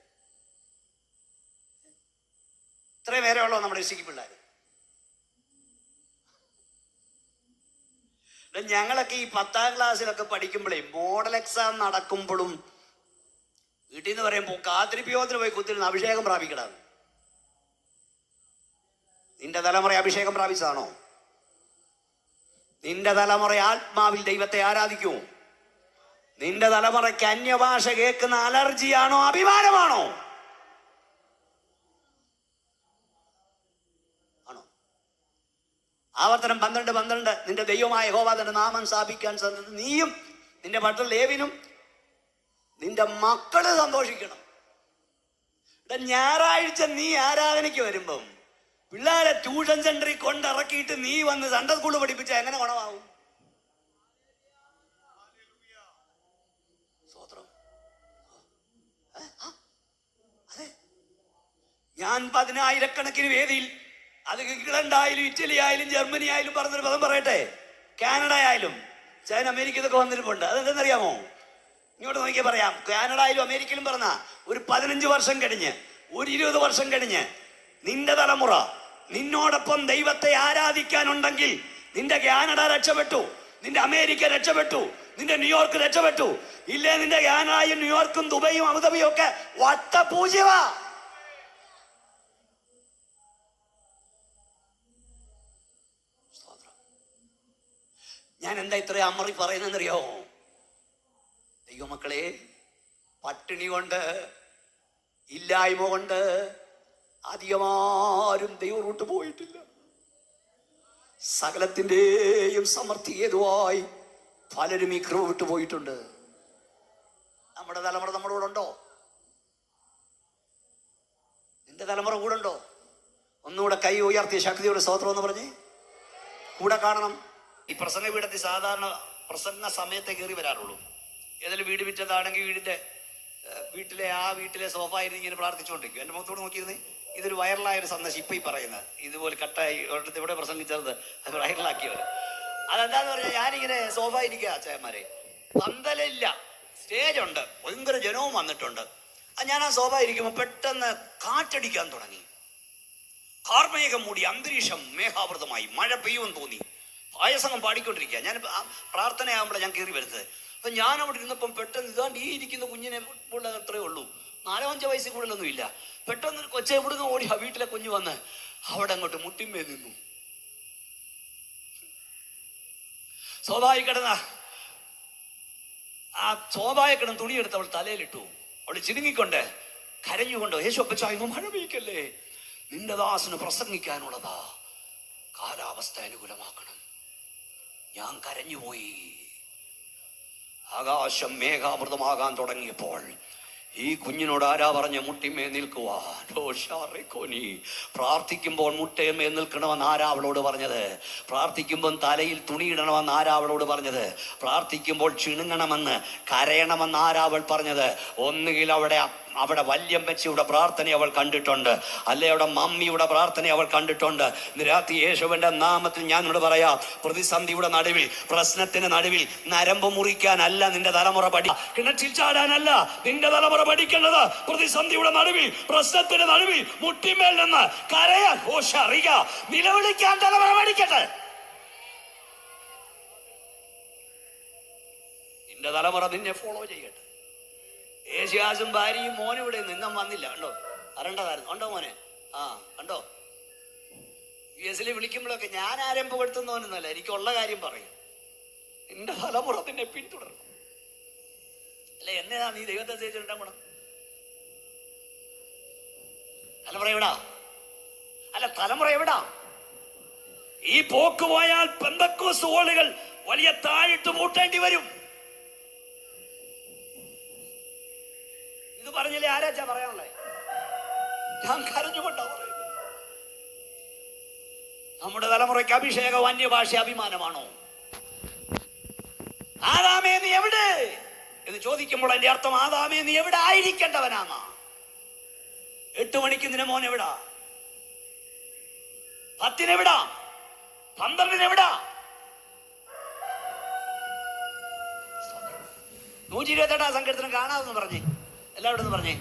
ഇത്രയും പേരെ ഉള്ളോ നമ്മുടെ ഇസിക്ക് പിള്ളേർ? ഞങ്ങളൊക്കെ ഈ 10ാം ക്ലാസ്സിലൊക്കെ പഠിക്കുമ്പോഴേ മോഡൽ എക്സാം നടക്കുമ്പോഴും വീട്ടിൽ നിന്ന് പറയുമ്പോൾ കാത്തിരിപ്പിയോത്തിന് പോയി കുത്തിരുന്ന് അഭിഷേകം പ്രാപിക്കടാണ്. നിന്റെ തലമുറ അഭിഷേകം പ്രാപിച്ചതാണോ? നിന്റെ തലമുറ ആത്മാവിൽ ദൈവത്തെ ആരാധിക്കുമോ? നിന്റെ തലമുറയ്ക്ക് അന്യഭാഷ കേൾക്കുന്ന അലർജിയാണോ അഭിമാനമാണോ? ആണോ? ആവർത്തനം 12:12 നിന്റെ ദൈവമായ യഹോവ തന്റെ നാമം സ്ഥാപിക്കാൻ നീയും നിന്റെ ഭർത്തൃ ലേവിനും നിന്റെ മക്കള് സന്തോഷിക്കണം. ഞായറാഴ്ച നീ ആരാധനയ്ക്ക് വരുമ്പം പിള്ളേരെ ട്യൂഷൻ സെന്ററിൽ കൊണ്ടിറക്കിയിട്ട് നീ വന്ന് സൺഡേ സ്കൂളിൽ പഠിപ്പിച്ച എങ്ങനെ ഗുണമാവും? സ്വോത്രം. അതെ, ഞാൻ 10,000-കണക്കിന് വേദിയിൽ, അത് ഇംഗ്ലണ്ട് ആയാലും ഇറ്റലി ആയാലും ജർമ്മനി ആയാലും പറഞ്ഞൊരു പദം പറയട്ടെ, കാനഡ ആയാലും ചൈന അമേരിക്കയിലൊക്കെ വന്നിട്ടുണ്ട്. അതെന്തെന്നറിയാമോ? ഇങ്ങോട്ട് നോക്കിയാൽ പറയാം. കാനഡ ആയാലും അമേരിക്കയിലും പറഞ്ഞ ഒരു 15 വർഷം കഴിഞ്ഞ്, ഒരു 20 വർഷം കഴിഞ്ഞ് നിന്റെ തലമുറ നിന്നോടൊപ്പം ദൈവത്തെ ആരാധിക്കാനുണ്ടെങ്കിൽ നിന്റെ കാനഡ രക്ഷപ്പെട്ടു, നിന്റെ അമേരിക്ക രക്ഷപ്പെട്ടു, നിന്റെ ന്യൂയോർക്ക് രക്ഷപ്പെട്ടു. ഇല്ലേ നിന്റെ കാനഡയും ന്യൂയോർക്കും ദുബൈയും അബുദാബിയും ഒക്കെ വട്ടപൂജ്യവാ. ഞാൻ എന്താ ഇത്ര അമറി പറയുന്നറിയോ? ദൈവമക്കളെ, പട്ടിണി കൊണ്ട്, ഇല്ലായ്മ കൊണ്ട് അധികമാരും ദൈവം വിട്ടു പോയിട്ടില്ല. സകലത്തിൻ്റെയും സമൃദ്ധി ഹേതുവായി പലരും ഈ കൃപ വിട്ടു പോയിട്ടുണ്ട്. നമ്മുടെ തലമുറ നമ്മുടെ കൂടെ ഉണ്ടോ? നിന്റെ തലമുറ കൂടെ ഉണ്ടോ? ഒന്നുകൂടെ കൈ ഉയർത്തിയ ശക്തിയുടെ സ്തോത്രം എന്ന് പറഞ്ഞ് കൂടെ കാണണം. ഈ പ്രസംഗ പീഠത്തിൽ സാധാരണ പ്രസംഗ സമയത്തെ കയറി വരാറുള്ളൂ. ഏതെങ്കിലും വീട് വിറ്റതാണെങ്കിൽ വീട്ടിലെ സോഫ ആയിരുന്നു ഇങ്ങനെ പ്രാർത്ഥിച്ചുകൊണ്ടിരിക്കും. എൻ്റെ മുഖത്തോട് നോക്കിയിരുന്നേ, ഇതൊരു വൈറലായൊരു സന്ദേശം. ഇപ്പം ഈ പറയുന്നത് ഇതുപോലെ കട്ടായി ഒരിടത്ത് ഇവിടെ പ്രസംഗിച്ചത് അത് വൈറലാക്കിയവർ. അതെന്താന്ന് പറഞ്ഞാൽ, ഞാനിങ്ങനെ സോഫ ഇരിക്കുക അച്ചായന്മാരെ, പന്തലില്ല, സ്റ്റേജുണ്ട്, ഭയങ്കര ജനവും വന്നിട്ടുണ്ട്. ഞാൻ ആ സോഫ ഇരിക്കുമ്പോൾ പെട്ടെന്ന് കാറ്റടിക്കാൻ തുടങ്ങി. കാർമേഘം മൂടി, അന്തരീക്ഷം മേഘാവൃതമായി, മഴ പെയ്യുമെന്ന് തോന്നി. പായസംഗം പാടിക്കൊണ്ടിരിക്കുക. ഞാൻ പ്രാർത്ഥനയാകുമ്പോഴാണ് ഞാൻ കയറി വരുന്നത്. അപ്പം ഞാൻ അവിടെ ഇരുന്നപ്പം പെട്ടെന്ന് ഇതാണ്ട് ഈ ഇരിക്കുന്ന കുഞ്ഞിനെ ഉള്ള അത്രേ ഉള്ളൂ, 4-5 വയസ്സിൽ കൂടുതലൊന്നും ഇല്ല. പെട്ടെന്ന് കൊച്ചെ ഇവിടുന്ന് ഓടി ആ വീട്ടിലെ കുഞ്ഞ് വന്ന് അവിടെ അങ്ങോട്ട് മുട്ടിമേ നിന്നു. സോഭായി കിടന്ന് തുണിയെടുത്ത് അവൾ തലയിലിട്ടു. അവൾ ചിരുങ്ങിക്കൊണ്ട് കരഞ്ഞുകൊണ്ട്, യേശു അപ്പച്ചായിരുന്നു, മഴ പെയ്ക്കല്ലേ, നിന്റെ ദാസന് പ്രസംഗിക്കാനുള്ളതാ, കാലാവസ്ഥ അനുകൂലമാക്കണം. ഞാൻ കരഞ്ഞുപോയി. ആകാശം മേഘാമൃതമാകാൻ തുടങ്ങിയപ്പോൾ ഈ കുഞ്ഞിനോട് ആരാ പറഞ്ഞ മുട്ടിമേ നിൽക്കുവാൻ? പ്രാർത്ഥിക്കുമ്പോൾ മുട്ടയമേ നിൽക്കണമെന്ന് ആരാ അവളോട് പറഞ്ഞത്? പ്രാർത്ഥിക്കുമ്പോൾ തലയിൽ തുണിയിടണമെന്ന് ആരാ അവളോട് പറഞ്ഞത്? പ്രാർത്ഥിക്കുമ്പോൾ ചിണുങ്ങണമെന്ന്, കരയണമെന്ന് ആരാ അവൾ പറഞ്ഞത്? ഒന്നുകിൽ അവിടെ വല്യമ്മച്ചിയുടെ പ്രാർത്ഥന അവൾ കണ്ടിട്ടുണ്ട്, അല്ലെ അവിടെ മമ്മിയുടെ പ്രാർത്ഥന അവൾ കണ്ടിട്ടുണ്ട്. ഇന്ന് രാത്രി യേശുവിന്റെ നാമത്തിൽ ഞാനോട് പറയാം, പ്രതിസന്ധിയുടെ നടുവിൽ, പ്രശ്നത്തിന് നടുവിൽ നരമ്പ് മുറിക്കാനല്ല നിന്റെ തലമുറ കിണറ്റിൽ ചാടാനല്ല നിന്റെ തലമുറ പഠിക്കേണ്ടത്. പ്രതിസന്ധിയുടെ നടുവിൽ, പ്രശ്നത്തിന് നടുവിൽ മുട്ടിമേൽ നിന്ന് കരയാൻ, നിലവിളിക്കാൻ തലമുറ പഠിക്കട്ടെ. നിന്റെ തലമുറ നിന്നെ ഫോളോ ചെയ്യട്ടെ. ഏഷ്യാസും ഭാര്യയും മോനും ഇവിടെ നിന്നും വന്നില്ല, കണ്ടോ? അറിയേണ്ടതായിരുന്നു. കണ്ടോ മോനെ? കണ്ടോ? US വിളിക്കുമ്പോഴൊക്കെ ഞാൻ ആരംഭപ്പെടുത്തുന്നവനൊന്നുമല്ല, എനിക്കുള്ള കാര്യം പറയും. നിന്റെ തലമുറ നിന്നെ പിന്തുടരണം. അല്ലെ എന്നതാ നീ ദൈവത്തെ സേവിച്ചിട്ടുണ്ടാകണം. തലമുറ എവിടാ? അല്ല, തലമുറ എവിടാ? ഈ പോക്ക് പോയാൽ പെന്തക്കോസ്ത് ഹോളുകൾ വലിയ താഴിട്ട് പൂട്ടേണ്ടി വരും. ഇത് പറഞ്ഞില്ലേ ആരാച്ചാ പറയാനുള്ളത്? ഞാൻ കരഞ്ഞുകൊണ്ടാ പറയുന്നത്. നമ്മുടെ തലമുറയ്ക്ക് അഭിഷേകം അന്യഭാഷ അഭിമാനമാണോ? ആദാമേ നീ എവിടെ എന്ന് ചോദിക്കുമ്പോൾ എന്റെ അർത്ഥം ആദാമേ നീ എവിടെ ആയിരിക്കേണ്ടവനാന്നാ. 8 മണിക്ക് നിന്റെ മോൻ എവിടാ? 10 എവിടാ? 12 എവിടാ? 128 സങ്കീർത്തനം കാണാതെന്ന് പറഞ്ഞേ. എല്ലാവരും ഒന്ന് പറഞ്ഞേ.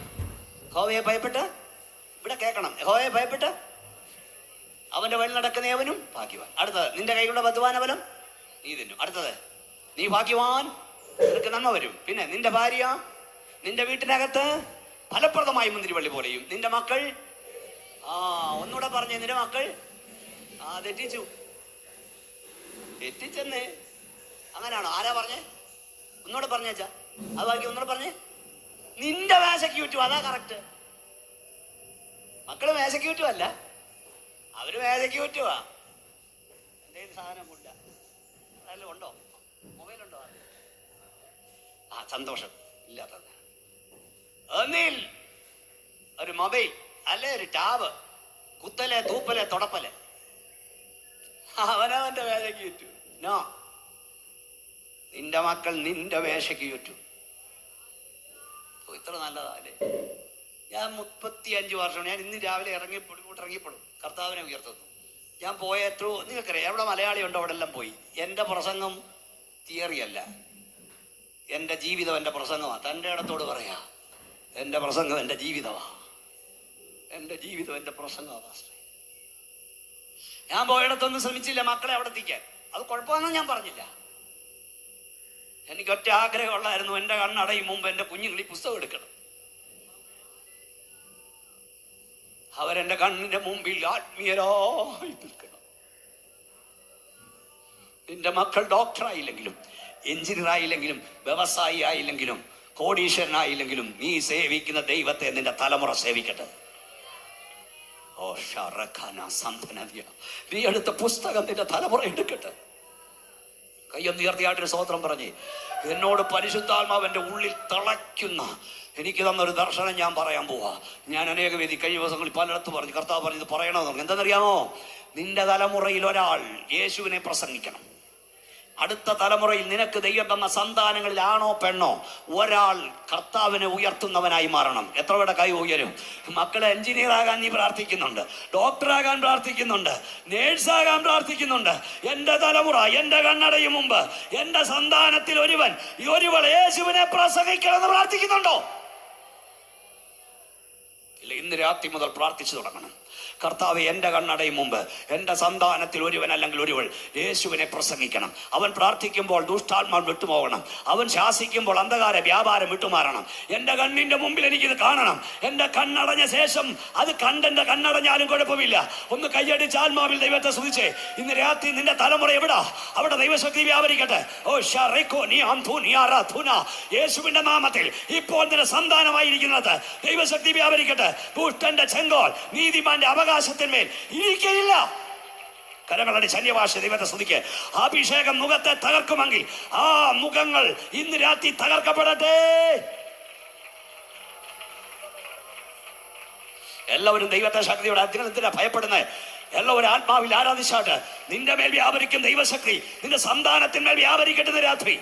യഹോവയെ ഭയപ്പെട്ട്, ഇവിടെ കേൾക്കണം, യഹോവയെ ഭയപ്പെട്ട് അവന്റെ വഴി നടക്കുന്ന ഏവനും ഭാഗ്യവാൻ. അടുത്തത്, നിന്റെ കൈകളുടെ ബദ്ധുവാന ഫലം നീ തിന്നും. അടുത്തത്, നീ ഭാഗ്യവാൻ, നിനക്ക് നന്മ വരും. പിന്നെ നിന്റെ ഭാര്യ നിന്റെ വീട്ടിനകത്ത് ഫലപ്രദമായ മുന്തിരിവള്ളി പോലെയും. നിന്റെ മക്കൾ, ഒന്നുകൂടെ പറഞ്ഞേ, നിന്റെ മക്കൾ തെറ്റിച്ചെന്നേ. അങ്ങനെയാണോ? ആരാ പറഞ്ഞേ? ഒന്നുകൂടെ പറഞ്ഞേച്ചാ. അത് ബാക്കി ഒന്നുകൂടെ പറഞ്ഞേ. നിന്റെ മേശയ്ക്ക് ചുറ്റും, അതാ കറക്റ്റ്. മക്കള് മേശയ്ക്ക് ചുറ്റുമല്ല, അവര് മേശയ്ക്ക് ചുറ്റുവാ. എന്തേലും സാധനം കൊണ്ട അതെല്ലാം ഉണ്ടോ? മൊബൈലുണ്ടോ? സന്തോഷം ഇല്ലാത്തത്. ഒന്നിൽ ഒരു മൊബൈൽ, അല്ലെ ഒരു ടാബ്, കുത്തലെ തൂപ്പലെ തുടപ്പലെ, അവനവന്റെ മേശയ്ക്ക് ചുറ്റും. നോ, നിന്റെ മക്കൾ നിന്റെ മേശയ്ക്ക് ചുറ്റും. ഇത്ര നല്ലതല്ലേ? ഞാൻ 35 വർഷം, ഞാൻ ഇന്ന് രാവിലെ ഇറങ്ങിപ്പെടും കർത്താവിനെ ഉയർത്തുന്നു. ഞാൻ പോയ എത്രയോ, നിങ്ങൾക്കറിയാം, എവിടെ മലയാളി ഉണ്ടോ അവിടെ എല്ലാം പോയി. എൻ്റെ പ്രസംഗം തിയറിയല്ല, എൻ്റെ ജീവിതം എൻ്റെ പ്രസംഗമാണ്. തൻ്റെ ഇടത്തോട് പറയാ, എൻ്റെ പ്രസംഗം എൻ്റെ ജീവിതമാണ്. എൻ്റെ ജീവിതം എൻ്റെ പ്രസംഗമാണ്. ഞാൻ പോയിടത്തൊന്നും ശ്രമിച്ചില്ല മക്കളെ അവിടെ എത്തിക്കാൻ. അത് കുഴപ്പമൊന്നും ഞാൻ പറഞ്ഞില്ല. എനിക്ക് ഒറ്റ ആഗ്രഹമുള്ളായിരുന്നു, എൻ്റെ കണ്ണടയും മുമ്പ് എൻ്റെ കുഞ്ഞുങ്ങൾ ഈ പുസ്തകം എടുക്കണം. അവരെന്റെ കണ്ണിന്റെ മുമ്പിൽ ആത്മീയരായി നിൽക്കണം. നിന്റെ മക്കൾ ഡോക്ടറായില്ലെങ്കിലും, എഞ്ചിനീയർ ആയില്ലെങ്കിലും, വ്യവസായി ആയില്ലെങ്കിലും, കോടീശ്വരനായില്ലെങ്കിലും, നീ സേവിക്കുന്ന ദൈവത്തെ നിന്റെ തലമുറ സേവിക്കട്ടെ. ഓ ഷറഖാന സന്തനദിയ, നീ എടുത്ത പുസ്തകം നിന്റെ തലമുറ എടുക്കട്ടെ. കയ്യൊന്നുയർത്തിയായിട്ടൊരു സ്തോത്രം പറഞ്ഞേ. എന്നോട് പരിശുദ്ധാത്മാവിന്റെ ഉള്ളിൽ തിളയ്ക്കുന്ന എനിക്ക് തന്നൊരു ദർശനം ഞാൻ പറയാൻ പോവാ. ഞാൻ അനേക വേദി കഴിഞ്ഞ ദിവസങ്ങളിൽ പലയിടത്ത് പറഞ്ഞു, കർത്താവ് പറഞ്ഞത് പറയണമെന്ന്. എന്താണെന്നറിയാമോ? നിന്റെ തലമുറയിൽ ഒരാൾ യേശുവിനെ പ്രസംഗിക്കണം. അടുത്ത തലമുറയിൽ നിനക്ക് ദൈവം തന്ന സന്താനങ്ങളിൽ ആണോ പെണ്ണോ ഒരാൾ കർത്താവിനെ ഉയർത്തുന്നവനായി മാറണം. എത്ര പേരുടെ കൈ ഉയരും? മക്കളെ എഞ്ചിനീയർ ആകാൻ നീ പ്രാർത്ഥിക്കുന്നുണ്ട്, ഡോക്ടറാകാൻ പ്രാർത്ഥിക്കുന്നുണ്ട്, നേഴ്സാകാൻ പ്രാർത്ഥിക്കുന്നുണ്ട്. എൻ്റെ തലമുറ, എൻ്റെ കണ്ണടയും മുമ്പ് എൻ്റെ സന്താനത്തിൽ ഒരുവൻ യേശുവിനെ പ്രസംഗിക്കണമെന്ന് പ്രാർത്ഥിക്കുന്നുണ്ടോ? ഇല്ല, ഇന്ന് രാത്രി മുതൽ പ്രാർത്ഥിച്ചു തുടങ്ങണം. കർത്താവ്, എൻ്റെ കണ്ണടയും മുമ്പ് എൻ്റെ സന്താനത്തിൽ ഒരുവൻ അല്ലെങ്കിൽ ഒരുവൾ യേശുവിനെ പ്രസംഗിക്കണം. അവൻ പ്രാർത്ഥിക്കുമ്പോൾ ദുഷ്ടാത്മാവ് വിട്ടുപോകണം. അവൻ ശാസിക്കുമ്പോൾ അന്ധകാര വ്യാപാരം വിട്ടുമാറണം. എൻ്റെ കണ്ണിൻ്റെ മുമ്പിൽ എനിക്കിത് കാണണം. എൻ്റെ കണ്ണടഞ്ഞ ശേഷം അത് കണ്ടെൻ്റെ കണ്ണടഞ്ഞാലും കുഴപ്പമില്ല. ഒന്ന് കൈയടിച്ച് ആത്മാവിൽ ദൈവത്തെ സ്തുതിച്ചേ. ഇന്ന് രാത്രി നിന്റെ തലമുറ എവിടാ? അവിടെ ദൈവശക്തി വ്യാപരിക്കട്ടെ. ഓ ഷറൈക്കോ നീ അംധു നീ ആരാധുന. യേശുവിന്റെ നാമത്തിൽ ഇപ്പോൾ നിന്റെ സന്താനമായിരിക്കുന്നത് ദൈവശക്തി വ്യാപരിക്കട്ടെ. ദുഷ്ടന്റെ ചെങ്കോൽ നീതിമാന്റെ അവകാശത്തിന്മേൽ ഇരിക്കയില്ല. കരങ്ങളടി ശല്യഭാഷ ദൈവത്തെ സ്തുതിക്ക്. അഭിഷേകം മുഖത്തെ തകർക്കുമെങ്കിൽ ആ മുഖങ്ങൾ ഇന്ന് രാത്രി തകർക്കപ്പെടട്ടെ. എല്ലാവരും ദൈവത്തെ ശക്തിയോടെ അഗ്രഹത്തിന് ഭയപ്പെടുന്നത്, എല്ലാവരും ആത്മാവിൽ ആരാധിച്ചാട്ട് നിന്റെ മേൽ വ്യാപരിക്കും ദൈവശക്തി നിന്റെ സന്താനത്തിന്മേൽ വ്യാപരിക്കട്ടെ രാത്രി.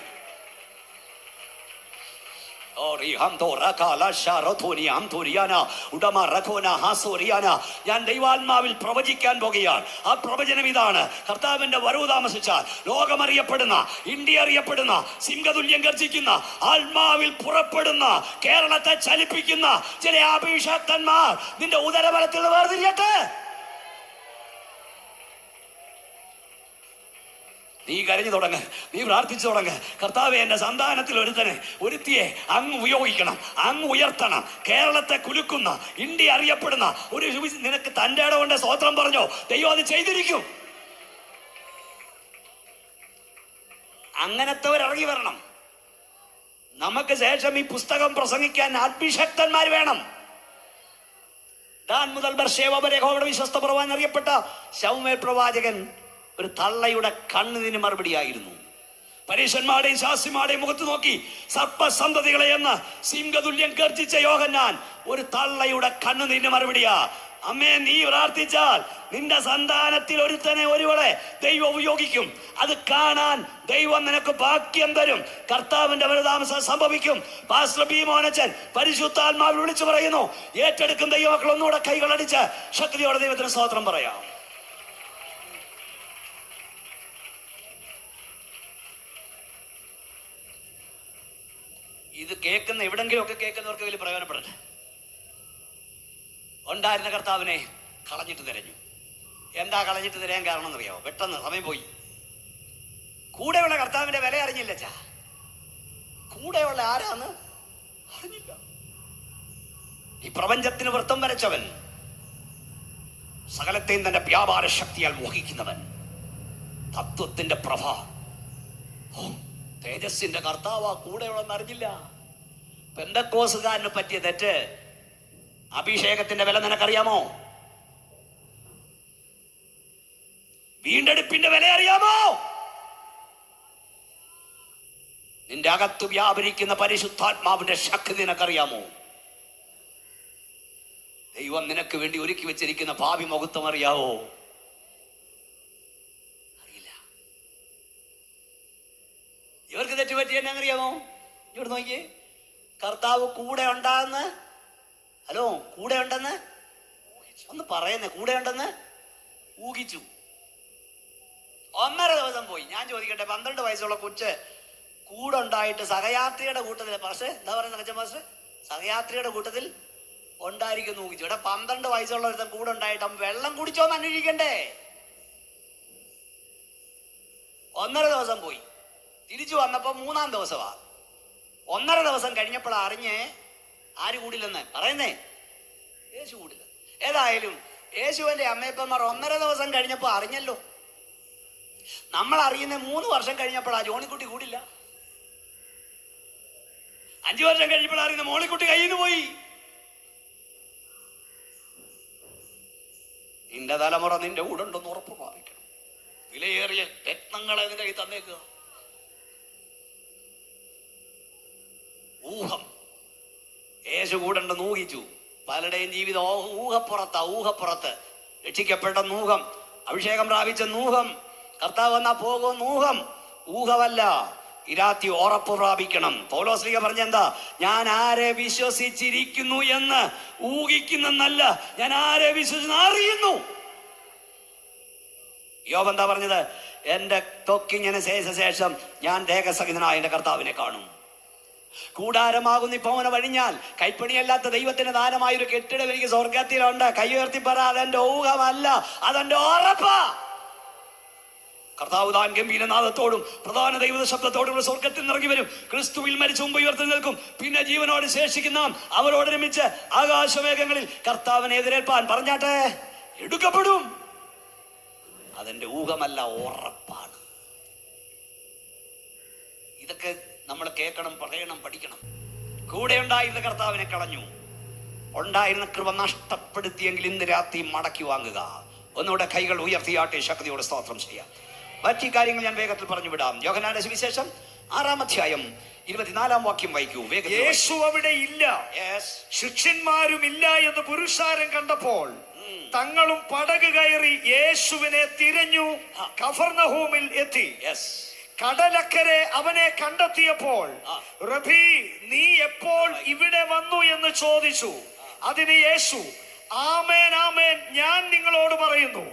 ഞാൻ ദൈവാത്മാവിൽ പ്രവചിക്കാൻ പോകുകയാണ്. ആ പ്രവചനം ഇതാണ്: കർത്താവിന്റെ വരവ് താമസിച്ചാൽ ലോകമറിയപ്പെടുന്ന, ഇന്ത്യ അറിയപ്പെടുന്ന, സിംഹതുല്യം ഗർജിക്കുന്ന, ആത്മാവിൽ പുറപ്പെടുന്ന, കേരളത്തെ ചലിപ്പിക്കുന്ന ചില അഭിഷക്തന്മാർ നിന്റെ ഉദരബലത്തിൽ നിന്ന് വേർതിരിയട്ടെ. നീ കരഞ്ഞു തുടങ്ങ്, നീ പ്രാർത്ഥിച്ചു തുടങ്ങ്. കർത്താവേ, എന്റെ സന്താനത്തിൽ ഒരുത്തിയെ അങ്ങ് ഉപയോഗിക്കണം, അങ്ങ് ഉയർത്തണം. കേരളത്തെ കുലുക്കുന്ന, ഇന്ത്യ അറിയപ്പെടുന്ന ഒരു നിനക്ക് തന്റെ ഇടകൊണ്ട് സ്തോത്രം പറഞ്ഞോ, ദൈവം അത് ചെയ്തിരിക്കും. അങ്ങനത്തെ ഇറങ്ങി വരണം. നമുക്ക് ശേഷം ഈ പുസ്തകം പ്രസംഗിക്കാൻ അഭിഷക്തന്മാർ വേണം. താൻ മുതൽ ബർശേവ വരെ യഹോവയുടെ വിശ്വസ്ത പ്രവാചകൻ അറിയപ്പെട്ട ശമൂവേൽ പ്രവാചകൻ ഒരു തള്ളയുടെ കണ്ണിന് മറുപടിയായിരുന്നു. പരീശന്മാരുടെയും ശാസ്ത്രിമാരുടെയും മുഖത്ത് നോക്കി സർപ്പസന്തതികളെ എന്ന് സിംഹതുല്യം ഗർജിച്ച യോഹന്നാൻ ഒരു തള്ളയുടെ കണ്ണുനീരിന് മറുപടിയാ. അമ്മേ, നീ പ്രാർത്ഥിച്ചാൽ നിന്റെ സന്താനത്തിൽ ഒരുത്തനെ ഒരുവളെ ദൈവം ഉപയോഗിക്കും. അത് കാണാൻ ദൈവം നിനക്ക് ഭാഗ്യം തരും. കർത്താവിന്റെ വരതാമസം സംഭവിക്കും. പാസ്റ്റർ ബി മോനച്ചൻ പരിശുദ്ധാത്മാവിൽ വിളിച്ചു പറയുന്നു. ഏറ്റെടുക്കും ദൈവമക്കൾ ഒന്നുകൂടെ കൈകളടിച്ച് ശക്തിയോടെ ദൈവത്തിന് സ്തോത്രം പറയാം. ഇത് കേൾക്കുന്ന എവിടെങ്കിലും ഒക്കെ കേൾക്കുന്നവർക്ക് വലിയ പ്രയോജനപ്പെടട്ടെ. ഉണ്ടായിരുന്ന കർത്താവിനെ കളഞ്ഞിട്ട് തിരഞ്ഞു. എന്താ കളഞ്ഞിട്ട് തിരയാൻ കാരണം എന്നറിയാമോ? പെട്ടെന്ന് സമയം പോയി. കൂടെയുള്ള കർത്താവിന്റെ വില അറിഞ്ഞില്ല. കൂടെയുള്ള ആരാന്ന് അറിഞ്ഞില്ല. ഈ പ്രപഞ്ചത്തിന് വൃത്തം വരച്ചവൻ, സകലത്തെയും തന്റെ വ്യാപാര ശക്തിയാൽ മോഹിക്കുന്നവൻ, തത്വത്തിന്റെ പ്രഭ, തേജസ്സിന്റെ കർത്താവ് കൂടെയുള്ളതെന്ന് അറിഞ്ഞില്ല. പെന്തക്കോസുകാരന് പറ്റിയ തെറ്റ്, അഭിഷേകത്തിന്റെ വില നിനക്കറിയാമോ? വീണ്ടെടുപ്പിന്റെ വില അറിയാമോ? നിന്റെ അകത്ത് വ്യാപരിക്കുന്ന പരിശുദ്ധാത്മാവിന്റെ ശക്തി നിനക്കറിയാമോ? ദൈവം നിനക്ക് വേണ്ടി ഒരുക്കി വെച്ചിരിക്കുന്ന ഭാവി മഹത്വം അറിയാവോ? അറിയില്ല. ഇവർക്ക് തെറ്റുപറ്റി എന്നെ അറിയാമോ? ഇവിടെ നോക്കിയേ, കർത്താവ് കൂടെ ഉണ്ടാകുന്ന, ഹലോ, കൂടെ ഉണ്ടെന്ന് ഒന്ന് പറയുന്നേ, കൂടെ ഉണ്ടെന്ന് ഊഹിച്ചു. 1.5 ദിവസം പോയി. ഞാൻ ചോദിക്കട്ടെ, 12 വയസ്സുള്ള കൊച്ച് കൂടെ ഉണ്ടായിട്ട് സഹയാത്രിയുടെ കൂട്ടത്തിൽ, പക്ഷേ എന്താ പറയുന്നത് അച്ഛൻ മാസ്റ്റർ, സഹയാത്രിയുടെ കൂട്ടത്തിൽ ഉണ്ടായിരിക്കും ഊഹിച്ചു. ഇവിടെ 12 വയസ്സുള്ള ഒരുത്തൻ കൂടെ ഉണ്ടായിട്ട് അവൻ വെള്ളം കുടിച്ചോന്ന് അന്വേഷിക്കണ്ടേ? 1.5 ദിവസം പോയി. തിരിച്ചു വന്നപ്പോ 3-ാം ദിവസമാ. 1.5 ദിവസം കഴിഞ്ഞപ്പോൾ അറിഞ്ഞേ ആര് കൂടില്ലെന്ന് പറയുന്നേ, യേശു കൂടില്ല. ഏതായാലും യേശുവിന്റെ അമ്മയപ്പന്മാർ 1.5 ദിവസം കഴിഞ്ഞപ്പോ അറിഞ്ഞല്ലോ. നമ്മൾ അറിയുന്ന 3 വർഷം കഴിഞ്ഞപ്പോഴാ ജോണിക്കുട്ടി കൂടില്ല. 5 വർഷം കഴിഞ്ഞപ്പോൾ അറിയുന്ന മോളിക്കുട്ടി കയ്യിൽ നിന്ന് പോയി. നിന്റെ തലമുറ നിന്റെ കൂടെ ഉണ്ടെന്ന് ഉറപ്പ് പ്രാപിക്കണം. വിലയേറിയ രത്നങ്ങളെ നിന്റെ കൈ തന്നേക്കുക. ഊഹം, യേശു കൂടെ ഉണ്ടെന്ന് ഊഹിച്ചു. പലരുടെയും ജീവിതം ഊഹപ്പുറത്ത്. രക്ഷിക്കപ്പെട്ട ഊഹം, അഭിഷേകം പ്രാപിച്ച ഊഹം, കർത്താവ് വന്നാ പോകും ഊഹം. ഊഹമല്ല, ഇരാത്തി ഉറപ്പ് പ്രാപിക്കണം. പൗലോസ്ലീഹ പറഞ്ഞെന്താ? ഞാൻ ആരെ വിശ്വസിച്ചിരിക്കുന്നു എന്ന് ഊഹിക്കുന്നെന്നല്ല, ഞാൻ ആരെ വിശ്വസിച്ച് അറിയുന്നു. യോബ് എന്താ പറഞ്ഞത്? എന്റെ ത്വക്കിങ്ങനെ ശേഷം ഞാൻ ദേഹസഹിതനായ എന്റെ കർത്താവിനെ കാണും. കൂടാരമാകുന്ന ഭവന വഴിഞ്ഞാൽ കൈപ്പണിയല്ലാത്ത ദൈവത്തിന്റെ ദാനമായൊരു കെട്ടിടം എനിക്ക് സ്വർഗത്തിലുണ്ട്. കൈ ഉയർത്തി പറ, അതെന്റെ ഊഹമല്ല, അതെന്റെ ഉറപ്പാ. കർത്താവ് താൻ ഗംഭീരനാഥത്തോടും പ്രധാന ദൈവ ശബ്ദത്തോടും സ്വർഗത്തിൽ നിറങ്ങി വരും. ക്രിസ്തുവിൽ മരിച്ചു മുമ്പ് ഉയർത്തി നിൽക്കും. പിന്നെ ജീവനോട് ശേഷിക്കുന്ന അവരോടൊരുമിച്ച് ആകാശമേഘങ്ങളിൽ കർത്താവിനെ എതിരേൽപ്പാൻ പറഞ്ഞാട്ടെ എടുക്കപ്പെടും. അതെന്റെ ഊഹമല്ല, ഉറപ്പാണ്. ഇതൊക്കെ നമ്മൾ കേൾക്കണം, പറയണം, പഠിക്കണം. കൂടെ ഉണ്ടായിരുന്ന കർത്താവിനെ കളഞ്ഞു. ഉണ്ടായിരുന്ന കൃപ നഷ്ടപ്പെടുത്തിയെങ്കിൽ ഇന്ന് രാത്രി മടക്കി വാങ്ങുക. ഒന്നുകൂടെ കൈകൾ ഉയർത്തിയാട്ടെ, ശക്തിയോടെ സ്തോത്രം ചെയ്യാം. മറ്റു കാര്യങ്ങൾ ഞാൻ വേഗത്തിൽ പറഞ്ഞു വിടാം. യോഹന്നാന്റെ സുവിശേഷം 6-ാം അധ്യായം 24-ാം വാക്യം വായിക്കൂ.
യേശു അവിടെ ഇല്ല, ശിഷ്യന്മാരും ഇല്ല എന്ന് പുരുഷാരം കണ്ടപ്പോൾ തങ്ങളും പടക് കയറി യേശുവിനെ തിരഞ്ഞു കഫർനഹൂമിൽ എത്തി. കടലക്കരെ അവനെ കണ്ടെത്തിയപ്പോൾ റബി, നീ എപ്പോൾ ഇവിടെ വന്നു എന്ന് ചോദിച്ചു. അതിന് യേശു, ആമേൻ ആമേൻ, ഞാൻ നിങ്ങളോട് പറയുന്നു,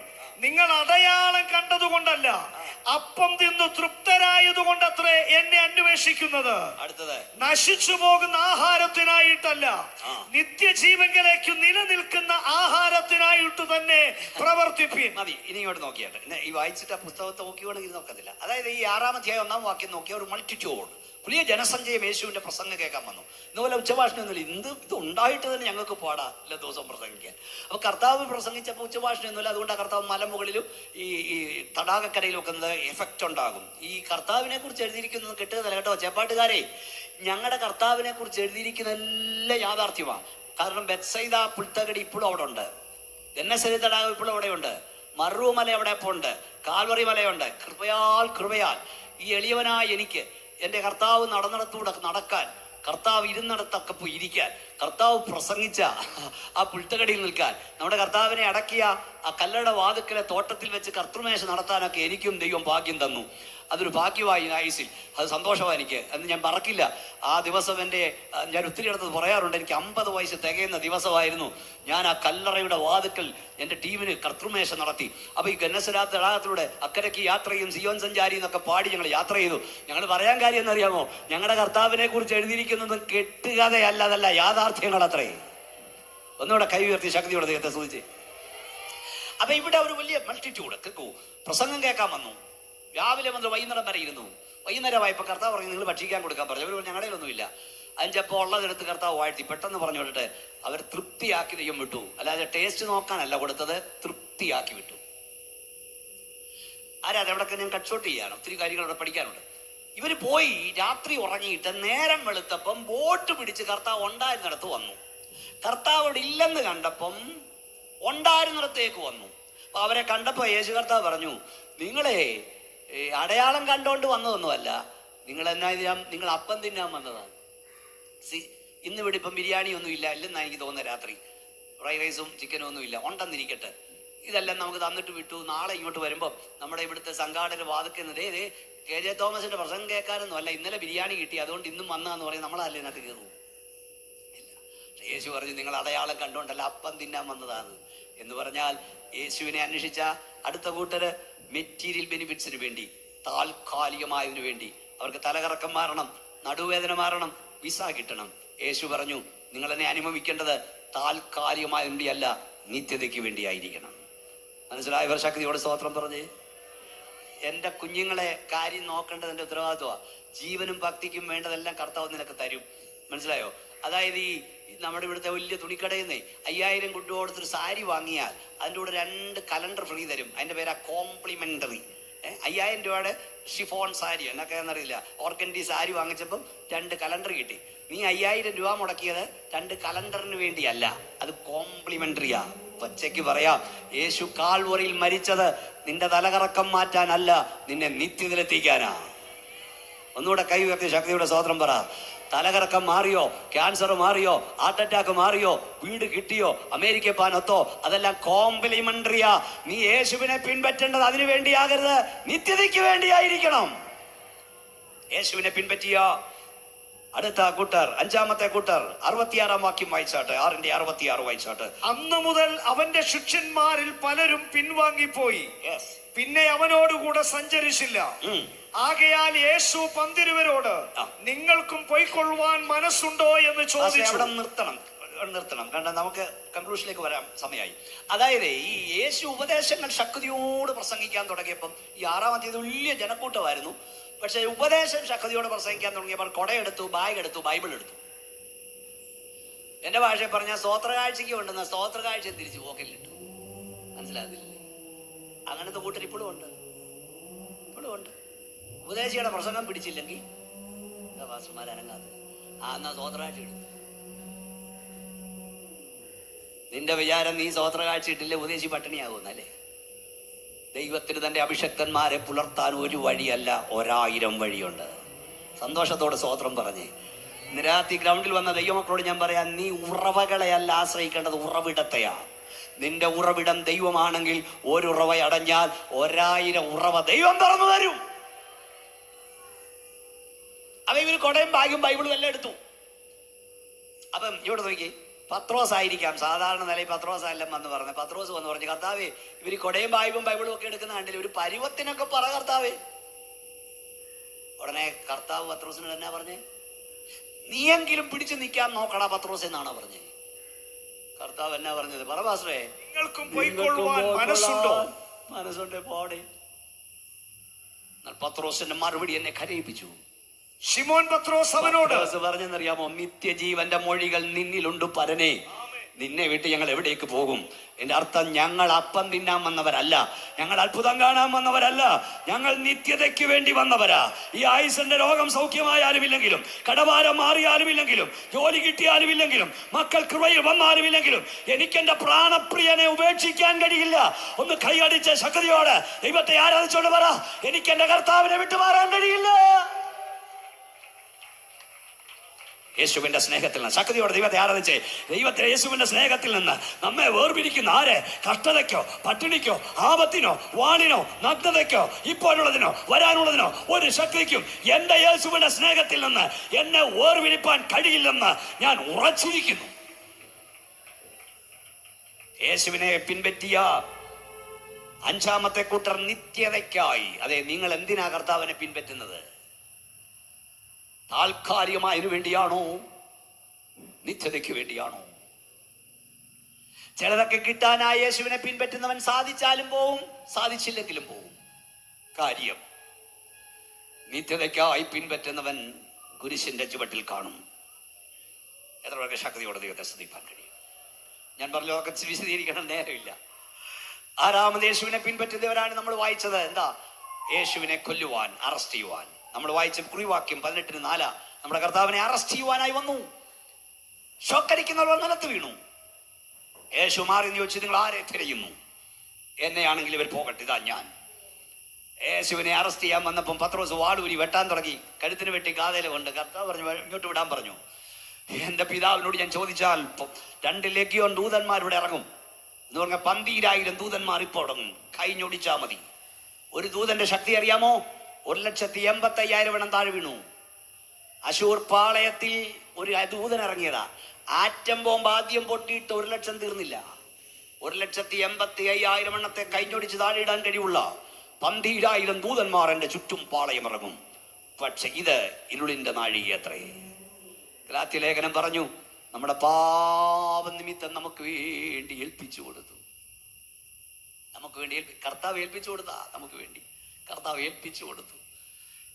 നിങ്ങൾ അടയാളം കണ്ടതുകൊണ്ടല്ല, അപ്പം തിന്നു തൃപ്തരായതുകൊണ്ടത്രേ എന്നെ അന്വേഷിക്കുന്നത്. നശിച്ചു പോകുന്ന ആഹാരത്തിനായിട്ടല്ല, നിത്യജീവങ്കലേക്ക് നിലനിൽക്കുന്ന ആഹാരത്തിനായിട്ട് തന്നെ പ്രവർത്തിപ്പിൻ.
മതി, ഇനി ഇങ്ങോട്ട് നോക്കിയാട്ടെ. ഈ വായിച്ചിട്ട് ആ പുസ്തകത്തെ നോക്കിയോണെങ്കിൽ നോക്കത്തില്ല. അതായത് ഈ 6-ാം അധ്യായം 1-ാം വാക്യം നോക്കിയ ഒരു മൾട്ടിറ്റ്യൂഡ്, വലിയ ജനസഞ്ചയം യേശുവിന്റെ പ്രസംഗം കേൾക്കാൻ വന്നു. ഇതുപോലെ ഉച്ചഭാഷണമൊന്നുമില്ല. ഇത് ഉണ്ടായിട്ട് തന്നെ ഞങ്ങൾക്ക് പാടാ എല്ലാ ദിവസവും പ്രസംഗിക്കാൻ. അപ്പൊ കർത്താവ് പ്രസംഗിച്ചപ്പോൾ ഉച്ചഭാഷണമൊന്നുമില്ല. അതുകൊണ്ട് ആ കർത്താവ് മലമുകളിലും ഈ തടാകക്കരയിലും ഒക്കെ എഫക്റ്റ് ഉണ്ടാകും. ഈ കർത്താവിനെ കുറിച്ച് എഴുതിയിരിക്കുന്നത് കിട്ടുന്നതല്ല കേട്ടോ. ചെപ്പാട്ടുകാരെ, ഞങ്ങളുടെ കർത്താവിനെ കുറിച്ച് എഴുതിയിരിക്കുന്ന എല്ലാം യാഥാർത്ഥ്യമാണ്. കാരണം ബെത്സൈദ പുൽത്തകടി ഇപ്പോഴും അവിടെ ഉണ്ട്, ഗന്നസരി തടാകം ഇപ്പോഴും അവിടെയുണ്ട്, മറുമല അവിടെ ഇപ്പോൾ ഉണ്ട്, കാൽവറി മലയുണ്ട്. കൃപയാൽ ഈ എളിയവനായ എനിക്ക് എൻ്റെ കർത്താവ് നടന്നിടത്തൂടെ നടക്കാൻ, കർത്താവ് ഇരുന്നിടത്തൊക്കെ പോയി ഇരിക്കാൻ, കർത്താവ് പ്രസംഗിച്ച ആ പുൽത്തകടിയിൽ നിൽക്കാൻ, നമ്മുടെ കർത്താവിനെ അടക്കിയ ആ കല്ലട വാതുക്കലെ തോട്ടത്തിൽ വെച്ച് കർത്തൃമേശ നടത്താനൊക്കെ എനിക്കും ദൈവം ഭാഗ്യം തന്നു. അതൊരു ഭാഗ്യമായി ആയുസിൽ, അത് സന്തോഷമാണ് എനിക്ക്. എന്ന് ഞാൻ മറക്കില്ല. ആ ദിവസം ഞാൻ ഒത്തിരി ഇടത്ത് പറയാറുണ്ട്, എനിക്ക് 50 വയസ്സ് തികയുന്ന ദിവസമായിരുന്നു. ഞാൻ ആ കല്ലറയുടെ വാതുക്കൽ എൻ്റെ ടീമിന് കർത്തൃമേശ നടത്തി. അപ്പോൾ ഈ ഗന്നസരാത്ത് തടാകത്തിലൂടെ അക്കരയ്ക്ക് യാത്രയും സിയോൻ സഞ്ചാരി എന്നൊക്കെ പാടി ഞങ്ങൾ യാത്ര ചെയ്തു. ഞങ്ങൾ പറയാൻ കാര്യം എന്നറിയാമോ? ഞങ്ങളുടെ കർത്താവിനെ കുറിച്ച് എഴുതിയിരിക്കുന്നത് കെട്ടുകഥയല്ല, അതല്ല യാഥാർത്ഥ്യങ്ങൾ അത്രേ. ഒന്നുകൂടെ കൈ ഉയർത്തി ശക്തിയോടെ ദൈവത്തെ സ്തുതിച്ച്. അപ്പൊ ഇവിടെ ഒരു വലിയ മൾട്ടിറ്റ്യൂഡ് കേൾക്കൂ, പ്രസംഗം കേൾക്കാൻ വന്നു. രാവിലെ മുതൽ വൈകുന്നേരം വരെ ഇരുന്നു. വൈകുന്നേരമായപ്പോൾ കർത്താവ് പറഞ്ഞു നിങ്ങൾ ഭക്ഷിക്കാൻ കൊടുക്കാൻ പറഞ്ഞു. അവർ ഞങ്ങളുടെ ഒന്നുമില്ല. അതിൻ്റെപ്പോൾ ഉള്ളതെടുത്ത് കർത്താവ് വാഴ്ത്തി പെട്ടെന്ന് പറഞ്ഞു വിട്ടിട്ട് അവർ തൃപ്തിയാക്കി ദൈവം വിട്ടു. അല്ലാതെ ടേസ്റ്റ് നോക്കാനല്ല കൊടുത്തത്, തൃപ്തിയാക്കി വിട്ടു. അതെവിടൊക്കെ ഞാൻ കട്ട് ഷോട്ട് ചെയ്യാണ്, ഒത്തിരി കാര്യങ്ങൾ അവിടെ പഠിക്കാനുണ്ട്. ഇവർ പോയി രാത്രി ഉറങ്ങിയിട്ട് നേരം വെളുത്തപ്പം ബോട്ട് പിടിച്ച് കർത്താവ് ഉണ്ടായിരുന്നിടത്ത് വന്നു. കർത്താവ് അവിടെ ഇല്ലെന്ന് കണ്ടപ്പം ഉണ്ടായിരുന്നിടത്തേക്ക് വന്നു. അപ്പൊ അവരെ കണ്ടപ്പോൾ യേശു കർത്താവ് പറഞ്ഞു, നിങ്ങളെ അടയാളം കണ്ടോണ്ട് വന്നതൊന്നുമല്ല, നിങ്ങൾ അപ്പം തിന്നാൻ വന്നതാണ്. ഇന്ന് ഇവിടെ ഇപ്പം ബിരിയാണി ഒന്നും ഇല്ല, ഇല്ലെന്നാണ് എനിക്ക് തോന്നുന്നത്. രാത്രി ഫ്രൈഡ് റൈസും ചിക്കനും ഒന്നും ഇല്ല, ഉണ്ടെന്നിരിക്കട്ടെ. ഇതെല്ലാം നമുക്ക് തന്നിട്ട് വിട്ടു. നാളെ ഇങ്ങോട്ട് വരുമ്പോൾ നമ്മുടെ ഇവിടുത്തെ സംഘാടന വാദിക്കുന്നത് KJ തോമസിന്റെ പ്രസംഗം കേൾക്കാനൊന്നും അല്ല, ഇന്നലെ ബിരിയാണി കിട്ടി അതുകൊണ്ട് ഇന്നും വന്നതെന്ന് പറയും. നമ്മളല്ലേ ഇതിനകത്ത് കയറും? ഇല്ല. യേശു പറഞ്ഞു നിങ്ങൾ അടയാളം കണ്ടോണ്ടല്ല അപ്പം തിന്നാൻ വന്നതാണ് എന്ന് പറഞ്ഞാൽ, യേശുവിനെ അന്വേഷിച്ച അടുത്ത കൂട്ടര് മെറ്റീരിയൽ ബെനിഫിറ്റ്സിന് വേണ്ടി, താൽക്കാലികമായതിനു വേണ്ടി, അവർക്ക് തലകറക്കം മാറണം, നടുവേദന മാറണം, വിസ കിട്ടണം. യേശു പറഞ്ഞു നിങ്ങൾ എന്നെ അനുഭവിക്കേണ്ടത് താൽക്കാലികമായ വേണ്ടിയല്ല, നിത്യതയ്ക്ക് വേണ്ടിയായിരിക്കണം. മനസ്സിലായവർ ശക്തിയോട് സ്തോത്രം പറഞ്ഞ്. എൻ്റെ കുഞ്ഞുങ്ങളെ കാര്യം നോക്കേണ്ടത് എൻ്റെ ഉത്തരവാദിത്വമാണ്. ജീവനും ഭക്തിക്കും വേണ്ടതെല്ലാം കർത്താവ് നിനക്ക് തരും. മനസ്സിലായോ? അതായത് ഈ നമ്മുടെ ഇവിടുത്തെ വലിയ തുണിക്കടയിൽ നിന്ന് 5000 കുട്ടി കൊടുത്തൊരു സാരി വാങ്ങിയാൽ അതിൻ്റെ കൂടെ 2 കലണ്ടർ ഫ്രീ തരും. അതിൻ്റെ പേരാ കോംപ്ലിമെൻ്ററി. 5000 രൂപയുടെ ഷിഫോൺ സാരി എന്നൊക്കെ എന്നറിയില്ല, ഓർഗൻഡി സാരി വാങ്ങിച്ചപ്പം 2 കലണ്ടർ കിട്ടി. നീ 5000 രൂപ മുടക്കിയത് 2 കലണ്ടറിന് വേണ്ടിയല്ല, അത് കോംപ്ലിമെൻ്ററിയാ. പച്ചയ്ക്ക് പറയാം, യേശു കാൽവറിയിൽ മരിച്ചത് നിന്റെ തലകറക്കം മാറ്റാനല്ല, നിന്നെ നിത്യത്തിലെത്തിക്കാനാ. ഒന്നുകൂടെ കൈ ഉയർത്തി ശക്തിയുടെ സ്തോത്രം പറ. തലകറക്കം മാറിയോ, ക്യാൻസർ മാറിയോ, ഹാർട്ട് അറ്റാക്ക് മാറിയോ, വീട് കിട്ടിയോ, അമേരിക്ക പാനത്തോ, അതെല്ലാം കോംപ്ലിമെന്ററിയാ. നീ യേശുവിനെ പിൻപറ്റേണ്ടത് അതിനു വേണ്ടിയാകരുത്, നിത്യതയ്ക്ക് വേണ്ടിയായിരിക്കണം. യേശുവിനെ പിൻപറ്റിയ അടുത്ത കൂട്ടർ, 5-ാമത്തെ കൂട്ടർ 66-ാം വാക്യം വായിച്ചാട്ടെ. 6:66 വായിച്ചാട്ടെ.
അന്നു മുതൽ അവന്റെ ശിഷ്യന്മാരിൽ പലരും പിൻവാങ്ങിപ്പോയി, പിന്നെ അവനോടുകൂടെ സഞ്ചരിച്ചില്ല. ആകയാൽ യേശു പന്തിരുവരോട് നിങ്ങൾക്കും പൊയ്ക്കൊള്ളുവാൻ മനസ്സുണ്ടോ എന്ന് ചോദിച്ചു.
അവിടെ നിർത്തണം കാരണം നമുക്ക് കൺക്ലൂഷനിലേക്ക് വരാൻ സമയമായി. അതായത് ഈ യേശു ഉപദേശങ്ങൾ ശക്തിയോട് പ്രസംഗിക്കാൻ തുടങ്ങിയപ്പം ഈ 6-ാം അധ്യായത്തിൽ വലിയ ജനക്കൂട്ടമായിരുന്നു. പക്ഷെ ഉപദേശം ശക്തിയോട് പ്രസംഗിക്കാൻ തുടങ്ങിയപ്പോൾ കൊടയെടുത്തു, ബാഗ് എടുത്തു, ബൈബിൾ എടുത്തു. എന്റെ ഭാഷയിൽ പറഞ്ഞാൽ സ്തോത്രകാഴ്ചയ്ക്ക് ഉണ്ടെന്ന സ്തോത്രകാഴ്ച തിരിച്ചു പോക്കലിട്ടു. മനസ്സിലാകുന്നില്ലേ? അങ്ങനത്തെ കൂട്ടർ ഇപ്പോഴും ഉണ്ട്. ഉപദേശിയുടെ പ്രസംഗം പിടിച്ചില്ലെങ്കിൽ വാസുമാരനങ്ങാതെ എന്നാ സ്തോത്രകാഴ്ച എടുത്തു. നിന്റെ വിചാരം നീ സ്തോത്രകാഴ്ച ഇട്ടില്ലേ ഉപദേശി പട്ടിണിയാകുന്നല്ലേ? ദൈവത്തിന് തന്റെ അഭിഷക്തന്മാരെ പുലർത്താൻ ഒരു വഴിയല്ല, 1000 വഴിയുണ്ട്. സന്തോഷത്തോടെ സ്തോത്രം പറഞ്ഞ് ഇന്ന് രാത്രി ഗ്രൗണ്ടിൽ വന്ന ദൈവമക്കളോട് ഞാൻ പറയാം, നീ ഉറവകളെയല്ല ആശ്രയിക്കേണ്ടത്, ഉറവിടത്തെയാ. നിന്റെ ഉറവിടം ദൈവമാണെങ്കിൽ ഒരു ഉറവ അടഞ്ഞാൽ 1000 ഉറവ ദൈവം തുറന്നു തരും. അപ്പൊ ഇവര് കൊടയും ബാഗും ബൈബിളും എല്ലാം എടുത്തു. അപ്പം ഇവിടെ നോക്കി, പത്രോസ് ആയിരിക്കാം സാധാരണ നിലയിൽ പത്രോസെല്ലാം വന്ന് പറഞ്ഞു. പത്രോസ് വന്ന് പറഞ്ഞു, കർത്താവേ ഇവര് കൊടയും ബാഗും ബൈബിളും ഒക്കെ എടുക്കുന്ന കണ്ടില്ല, ഒരു പരുവത്തിനൊക്കെ പറ കർത്താവേ. ഉടനെ കർത്താവ് പത്രോസിനോട് എന്നാ പറഞ്ഞേ? നീയെങ്കിലും പിടിച്ചു നിൽക്കാൻ നോക്കടാ പത്രോസ് എന്നാണോ പറഞ്ഞേ? കർത്താവ് എന്നാ പറഞ്ഞത്? പറ പാസ്റ്ററേ,
നിങ്ങൾക്കും പൊയ്ക്കൊള്ളുവാൻ മനസ്സുണ്ടോ?
മനസ്സുണ്ട് പോടെ. പത്രോസിന്റെ മറുപടി എന്നെ കരയിപ്പിച്ചു.
ശിമോൻ പത്രോസ് അവനോട്
പറഞ്ഞെന്നറിയാമോ? നിത്യജീവന്റെ മൊഴികൾ നിന്നിലുണ്ട് പരനെ, നിന്നെ വിട്ട് ഞങ്ങൾ എവിടേക്ക് പോകും? എന്റെ അർത്ഥം, ഞങ്ങൾ അപ്പം തിന്നാൻ വന്നവരല്ല, ഞങ്ങൾ അത്ഭുതം കാണാൻ വന്നവരല്ല, ഞങ്ങൾ നിത്യതയ്ക്ക് വേണ്ടി വന്നവരാ. ഈ ആയുസിന്റെ രോഗം സൗഖ്യമായാലുമില്ലെങ്കിലും, കടഭാരം മാറിയാലുമില്ലെങ്കിലും, ജോലി കിട്ടിയാലുമില്ലെങ്കിലും, മക്കൾ കൃപയിൽ വന്നാലുമില്ലെങ്കിലും എനിക്കെന്റെ പ്രാണപ്രിയനെ ഉപേക്ഷിക്കാൻ കഴിയില്ല. ഒന്ന് കൈയടിച്ച ശക്തിയോടെ ദൈവത്തെ ആരാധിച്ചോണ്ട് പറ, എനിക്കെന്റെ കർത്താവിനെ വിട്ടുമാറാൻ കഴിയില്ല. യേശുവിന്റെ സ്നേഹത്തിൽ നിന്ന് ശക്തിയോടെ ദൈവത്തെ ആരാധിച്ചേ. ദൈവത്തെ യേശുവിന്റെ സ്നേഹത്തിൽ നിന്ന് നമ്മെ വേർപിരിക്കുന്ന ആരെ? കഷ്ടതയ്ക്കോ, പട്ടിണിക്കോ, ആപത്തിനോ, വാണിനോ, നഗ്നതയ്ക്കോ, ഇപ്പോഴുള്ളതിനോ വരാനുള്ളതിനോ ഒരു ശക്തിക്കും എന്റെ യേശുവിന്റെ സ്നേഹത്തിൽ നിന്ന് എന്നെ വേർപിരിപ്പാൻ കഴിയില്ലെന്ന് ഞാൻ ഉറച്ചിരിക്കുന്നു. യേശുവിനെ പിൻപറ്റിയ അഞ്ചാമത്തെ കൂട്ടർ നിത്യതയ്ക്കായി. അതെ, നിങ്ങൾ എന്തിനാ കർത്താവിനെ പിൻപറ്റുന്നത്? താൽക്കാലികമായതിനു വേണ്ടിയാണോ? നിത്യതയ്ക്ക് വേണ്ടിയാണോ? ചിലതൊക്കെ കിട്ടാനായി യേശുവിനെ പിൻപറ്റുന്നവൻ സാധിച്ചാലും പോവും, സാധിച്ചില്ലെങ്കിലും പോവും. കാര്യം, നിത്യതയ്ക്കായി പിൻപറ്റുന്നവൻ കുരിശിന്റെ ചുവട്ടിൽ കാണും. എത്ര പേർക്ക് ശക്തിയോടെ ദൈവത്തെ സ്തുതിക്കാൻ കഴിയും? ഞാൻ പറഞ്ഞതൊക്കെ വിശദീകരിക്കണം, നേരമില്ല. ആറാമത് യേശുവിനെ പിൻപറ്റുന്നവരാണ് നമ്മൾ വായിച്ചത്. എന്താ? യേശുവിനെ കൊല്ലുവാൻ, അറസ്റ്റ് ചെയ്യുവാൻ. നമ്മൾ വായിച്ച കുറിവാക്യം 18:4. നമ്മുടെ കർത്താവിനെ അറസ്റ്റ് ചെയ്യുവാനായി വന്നു. ഷോക്കടിക്കുന്നവർ നിലത്ത് വീണു. യേശു മാറി ചോദിച്ചു, നിങ്ങൾ ആരെ തിരയുന്നു? എന്നെയാണെങ്കിൽ ഇവർ പോകട്ടെ, ഇതാ ഞാൻ. യേശുവിനെ അറസ്റ്റ് ചെയ്യാൻ വന്നപ്പം പത്രോസ് വാടൂരി വെട്ടാൻ തുടങ്ങി. കഴുത്തിന് വെട്ടി കാതേല കൊണ്ട്. കർത്താവ് പറഞ്ഞു, ഇങ്ങോട്ട് വിടാൻ പറഞ്ഞു. എന്റെ പിതാവിനോട് ഞാൻ ചോദിച്ചാൽ 2 ലെഗ്യോൻ ദൂതന്മാരിവിടെ ഇറങ്ങും എന്ന് പറഞ്ഞ 12,000 ദൂതന്മാർ ഇപ്പോൾ ഇറങ്ങും. കൈഞ്ഞൊടിച്ചാ മതി. ഒരു ദൂതന്റെ ശക്തി അറിയാമോ? 1,85,000 എണ്ണം താഴെ വീണു. അശൂർ പാളയത്തിൽ ഒരു ദൂതൻ ഇറങ്ങിയതാ. ആറ്റം ബോംബ് ആദ്യം പൊട്ടിയിട്ട് 1,00,000 തീർന്നില്ല. 1,85,000 എണ്ണത്തെ കൈഞ്ഞൊടിച്ച് താഴെ ഇടാൻ കഴിവുള്ള 12,000 ദൂതന്മാർ എന്റെ ചുറ്റും പാളയം ഇറങ്ങും. പക്ഷെ ഇത് ഇരുളിന്റെ നാഴികയത്രേ. ഗലാത്യ ലേഖനം പറഞ്ഞു, നമ്മുടെ പാപനിമിത്തം നമുക്ക് വേണ്ടി ഏൽപ്പിച്ചു കൊടുത്തു. നമുക്ക് വേണ്ടി കർത്താവ് ഏൽപ്പിച്ചു കൊടുത്താ. നമുക്ക് വേണ്ടി കർത്താവ് ഏൽപ്പിച്ചു കൊടുത്തു.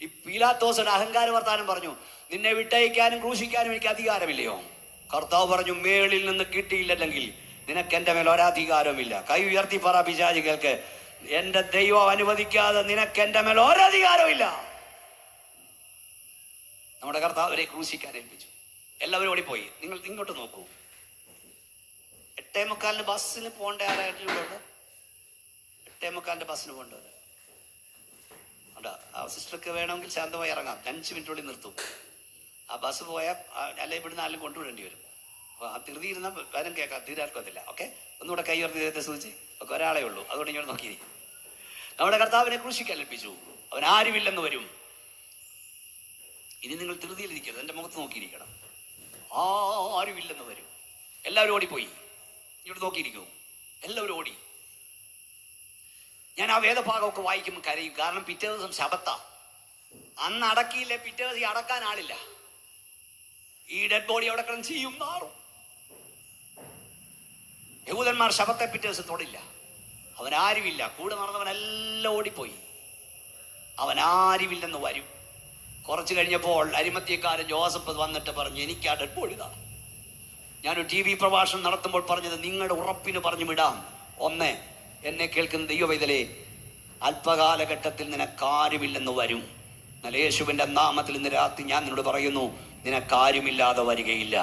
ഈ പീലാത്തോസിന്റെ അഹങ്കാര വർത്താനം പറഞ്ഞു, നിന്നെ വിട്ടയക്കാനും ക്രൂശിക്കാനും എനിക്ക് അധികാരമില്ലയോ? കർത്താവ് പറഞ്ഞു, മേളിൽ നിന്ന് കിട്ടിയില്ലെങ്കിൽ നിനക്ക് എന്റെ മേൽ ഒരധികാരമില്ല. കൈ ഉയർത്തി പറ പിശാചികൾക്ക്, എന്റെ ദൈവം അനുവദിക്കാതെ നിനക്ക് എന്റെ മേൽ ഒരധികാരമില്ല. നമ്മുടെ കർത്താവരെ ക്രൂശിക്കാൻ ഏൽപ്പിച്ചു. എല്ലാവരും ഓടിപ്പോയി. നിങ്ങൾ ഇങ്ങോട്ട് നോക്കൂ. 8:45 ബസ്സിന് പോകേണ്ട ആരായിട്ടുണ്ട്? 8:45 ബസ്സിന് പോകേണ്ടവര് ആ സിസ്റ്റർക്ക് വേണമെങ്കിൽ ശാന്തമായി ഇറങ്ങാം. 5 മിനിറ്റോടെ നിർത്തും. ആ ബസ് പോയാൽ അല്ലെ ഇവിടുന്ന് ആരും കൊണ്ടുവിടേണ്ടി വരും. അപ്പൊ ആ ധൃതി ഇരുന്ന കാര്യം കേൾക്കാം, ധീരാർക്കും അതില്ല. ഓക്കെ, ഒന്നുകൂടെ കൈ ഉയർത്തി ദൈവത്തെ സൂചിച്ച്. ഒക്കെ ഒരാളെ ഉള്ളൂ, അതുകൊണ്ട് ഇങ്ങനെ നോക്കിയിരിക്കും. നമ്മുടെ കർത്താവിനെ ക്രൂശിക്കാൻ ഏൽപ്പിച്ചു. അവൻ ആരുമില്ലെന്ന് വരും. ഇനി നിങ്ങൾ ധൃതിയിലിരിക്കരുത്, എൻ്റെ മുഖത്ത് നോക്കിയിരിക്കണം. ആരുമില്ലെന്ന് വരും. എല്ലാവരും ഓടിപ്പോയി. ഇവിടെ നോക്കിയിരിക്കൂ. എല്ലാവരും ഓടി. ഞാൻ ആ വേദഭാഗമൊക്കെ വായിക്കുമ്പോൾ കരയും. കാരണം പിറ്റേ ദിവസം ശബത്താ. അന്ന് അടക്കിയില്ലേ, പിറ്റേ ദിവസം അടക്കാൻ ആളില്ല. ഈ ഡെഡ് ബോഡി അവിടെ കിടന്ന് ചെയ്യും മാറും. യഹൂദന്മാർ ശബത്തെ പിറ്റേ ദിവസം തൊടില്ല. അവനാരുമില്ല. കൂടെ നടന്നവനെല്ലാം ഓടിപ്പോയി. അവനാരുമില്ലെന്ന് വരും. കുറച്ച് കഴിഞ്ഞപ്പോൾ അരിമത്യക്കാരൻ ജോസഫ് വന്നിട്ട് പറഞ്ഞു, എനിക്ക് ആ ഡെഡ് ബോഡി ഇതാണ്. ഞാനൊരു TV പ്രഭാഷണം നടത്തുമ്പോൾ പറഞ്ഞത്, നിങ്ങളുടെ ഉറപ്പിന് പറഞ്ഞു വിടാം. ഒന്ന്, എന്നെ കേൾക്കുന്ന ദൈവവൈതലേ, അല്പകാലഘട്ടത്തിൽ നിനക്കാരുമില്ലെന്ന് വരും. എന്നാൽ യേശുവിൻ്റെ നാമത്തിൽ ഇന്ന് രാത്രി ഞാൻ നിന്നോട് പറയുന്നു, നിനക്കാരുമില്ലാതെ വരികയില്ല.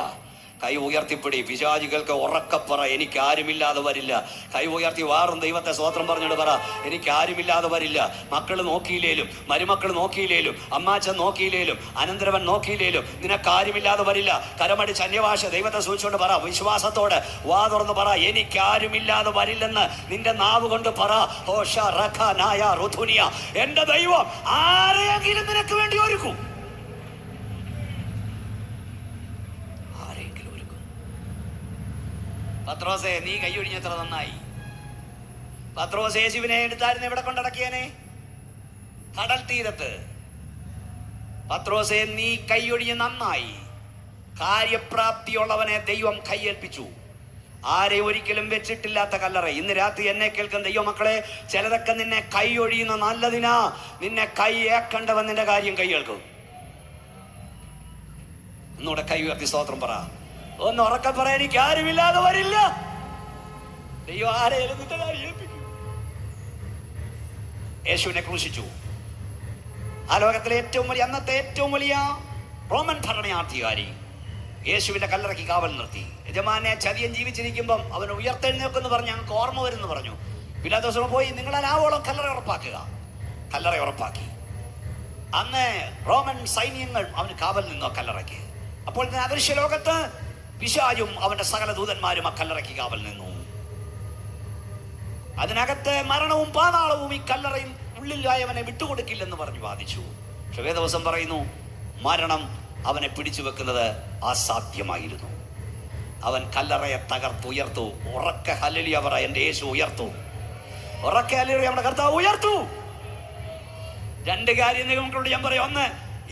കൈ ഉയർത്തിപ്പിടി. പിശാചികൾക്ക് ഉറക്കപ്പറ, എനിക്കാരുമില്ലാതെ വരില്ല. കൈ ഉയർത്തി വാറും ദൈവത്തെ സ്തോത്രം പറഞ്ഞോട് പറ, എനിക്കാരുമില്ലാതെ വരില്ല. മക്കൾ നോക്കിയില്ലേലും, മരുമക്കൾ നോക്കിയില്ലേലും, അമ്മാച്ചൻ നോക്കിയില്ലേലും, അനന്തരവൻ നോക്കിയില്ലേലും നിനക്കാരുമില്ലാതെ വരില്ല. കരമടിച്ച് അന്യഭാഷ ദൈവത്തെ സൂചിച്ചുകൊണ്ട് പറ. വിശ്വാസത്തോടെ വാ തുറന്ന് പറ, എനിക്കാരുമില്ലാതെ വരില്ലെന്ന് നിന്റെ നാവ് കൊണ്ട് പറ. എന്റെ ദൈവം ആരെയെങ്കിലും നിനക്ക് വേണ്ടി ഒരുക്കും. പത്രോസേ, നീ കൈയൊഴിഞ്ഞത്ര നന്നായി. പത്രോസ് യേശുവിനെ എടുത്തായിരുന്നു എവിടെ കൊണ്ടടക്കിയനെ? കടൽ തീരത്ത്. പത്രോസേ, നീ കൈയൊഴിഞ്ഞ് നന്നായി. കാര്യപ്രാപ്തിയുള്ളവനെ ദൈവം കൈയേൽപ്പിച്ചു. ആരെ ഒരിക്കലും വെച്ചിട്ടില്ലാത്ത കല്ലറ. ഇന്ന് രാത്രി എന്നെ കേൾക്കുന്ന ദൈവമക്കളെ, ചിലതൊക്കെ നിന്നെ കൈയൊഴിയുന്ന നല്ലതിനാ. നിന്നെ കൈയേക്കണ്ടവൻ നിന്റെ കാര്യം കൈയേൽക്കും. ഒന്നുകൂടെ കൈ ഉയർത്തി സ്തോത്രം പറ. ഒന്ന് ഉറക്കെ പറയാൻ എനിക്ക് ആരുമില്ലാതെ വരില്ല. ദൈവം ആരെയും നിന്റെ കാര്യം ഏൽപ്പിക്കും. യേശുവിനെ ക്രൂശിച്ചു. ആ ലോകത്തിലെ അന്നത്തെ ഏറ്റവും വലിയ റോമൻ ഭരണാധികാരി യേശുവിന്റെ കല്ലറയ്ക്ക് കാവൽ നിർത്തി. യജമാനെ ചതിയൻ ജീവിച്ചിരിക്കുമ്പം അവൻ ഉയർത്തെഴുന്നേക്കെന്ന് പറഞ്ഞ് ഞങ്ങൾക്ക് ഓർമ്മ വരുന്നു പറഞ്ഞു. പിലാത്തോസ് പോയി നിങ്ങളെ ആവോളം കല്ലറ ഉറപ്പാക്കുക. കല്ലറ ഉറപ്പാക്കി. അന്ന് റോമൻ സൈന്യങ്ങൾ അവന് കാവൽ നിന്നു ആ കല്ലറയ്ക്ക്. അപ്പോൾ അദൃശ്യ ലോകത്ത് പിശാചും അവന്റെ സകല ദൂതന്മാരും ആ കല്ലറയ്ക്ക് കാവൽ നിന്നു. അതിനകത്ത് മരണവും പാതാളവും ഈ കല്ലറയിൽ ഉള്ളിലായവനെ വിട്ടുകൊടുക്കില്ലെന്ന് പറഞ്ഞു വാദിച്ചു. പക്ഷെ വേദവസം പറയുന്നു മരണം അവനെ പിടിച്ചു വെക്കുന്നത് അസാധ്യമായിരുന്നു. അവൻ കല്ലറയെ തകർത്തുയർത്തു. ഉറക്കെ ഹല്ലേലൂയ പറ, എന്റെ യേശു ഉയർത്തു. ഉറക്കെ ഹല്ലേലൂയ, നമ്മുടെ കർത്താവ് ഉയർത്തു. രണ്ട് കാര്യം നിങ്ങളോട് ഞാൻ പറയാം. ഒന്ന്,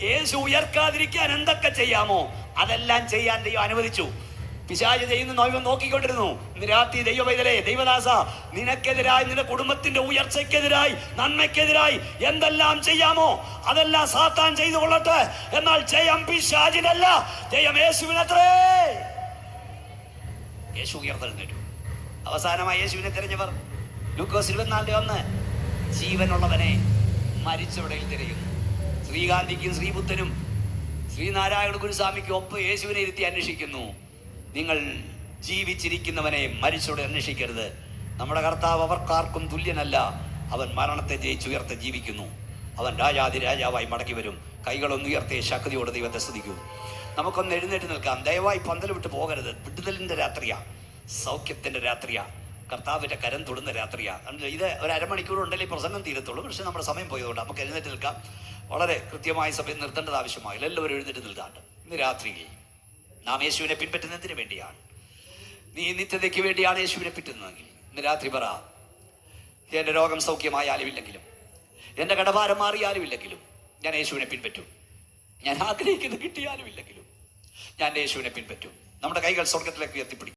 യേശു ഉയർക്കാതിരിക്കാൻ എന്തൊക്കെ ചെയ്യാമോ അതെല്ലാം ചെയ്യാൻ ദൈവം അനുവദിച്ചു. പിശാച് ചെയ്യുന്ന ഇവൻ നോക്കിക്കൊണ്ടിരുന്നു. ഇന്ന് രാത്രി ദൈവവൈതലേ, ദൈവദാസ, നിനക്കെതിരായി, നിന്റെ കുടുംബത്തിന്റെ ഉയർച്ചയ്ക്കെതിരായി, നന്മയ്ക്കെതിരായി എന്തെല്ലാം ചെയ്യാമോ അതെല്ലാം സാത്താൻ ചെയ്തു കൊള്ളട്ടെ. എന്നാൽ ജയം പിശാചിനല്ല, ജയം യേശുവിനത്രേ. യേശു ഉയർത്തെഴുന്നേറ്റു. അവസാനമായി യേശുവിനെ തിരഞ്ഞവർ ലൂക്കോസ് 24:1 ജീവനുള്ളവനെ മരിച്ചവിടയിൽ തിരയുന്നു. ശ്രീകാന്തിക്കും ശ്രീബുദ്ധനും ശ്രീനാരായണ ഗുരുസ്വാമിക്കും ഒപ്പം യേശുവിനെ ഇരുത്തി അന്വേഷിക്കുന്നു. നിങ്ങൾ ജീവിച്ചിരിക്കുന്നവനെ മരിച്ചോടെ അന്വേഷിക്കരുത്. നമ്മുടെ കർത്താവ് അവർക്കാർക്കും തുല്യനല്ല. അവൻ മരണത്തെ ജയിച്ചുയർത്തെ ജീവിക്കുന്നു. അവൻ രാജാതിരാജാവായി മടങ്ങി വരും. കൈകളൊന്നുയർത്തേ ശക്തിയോടെ ദൈവത്തെ സ്തുതിക്കൂ. നമുക്കൊന്ന് എഴുന്നേറ്റ് നിൽക്കാം. ദയവായി പന്തൽ വിട്ട് പോകരുത്. വിടുതലിന്റെ രാത്രിയാ, സൗഖ്യത്തിന്റെ രാത്രിയാ, കർത്താവിന്റെ കരം തൊടുന്ന രാത്രിയാ. ഇത് ഒരു അരമണിക്കൂർ ഉണ്ടല്ലേ പ്രസംഗം തീരത്തുള്ളൂ. പക്ഷെ നമ്മുടെ സമയം പോയതുകൊണ്ട് നമുക്ക് എഴുന്നേറ്റ് നിൽക്കാം. വളരെ കൃത്യമായ സമയം നിർത്തേണ്ടത് ആവശ്യമായില്ല. എല്ലാവരും എഴുന്നേറ്റ് നിൽക്കാണ്ട്. ഇന്ന് രാത്രിയിൽ നാം യേശുവിനെ പിൻപറ്റുന്നതിന് വേണ്ടിയാണ്. നീ നിത്യതയ്ക്ക് വേണ്ടിയാണ് യേശുവിനെ പിറ്റുന്നതെങ്കിൽ ഇന്ന് രാത്രി പറ, എൻ്റെ രോഗം സൗഖ്യമായാലുമില്ലെങ്കിലും, എൻ്റെ കടഭാരം മാറിയാലുമില്ലെങ്കിലും ഞാൻ യേശുവിനെ പിൻപറ്റും. ഞാൻ ആഗ്രഹിക്കുന്നത് കിട്ടിയാലുമില്ലെങ്കിലും ഞാൻ യേശുവിനെ പിൻപറ്റും. നമ്മുടെ കൈകൾ സ്വർഗത്തിലേക്ക് ഉയർത്തിപ്പിടിക്കും.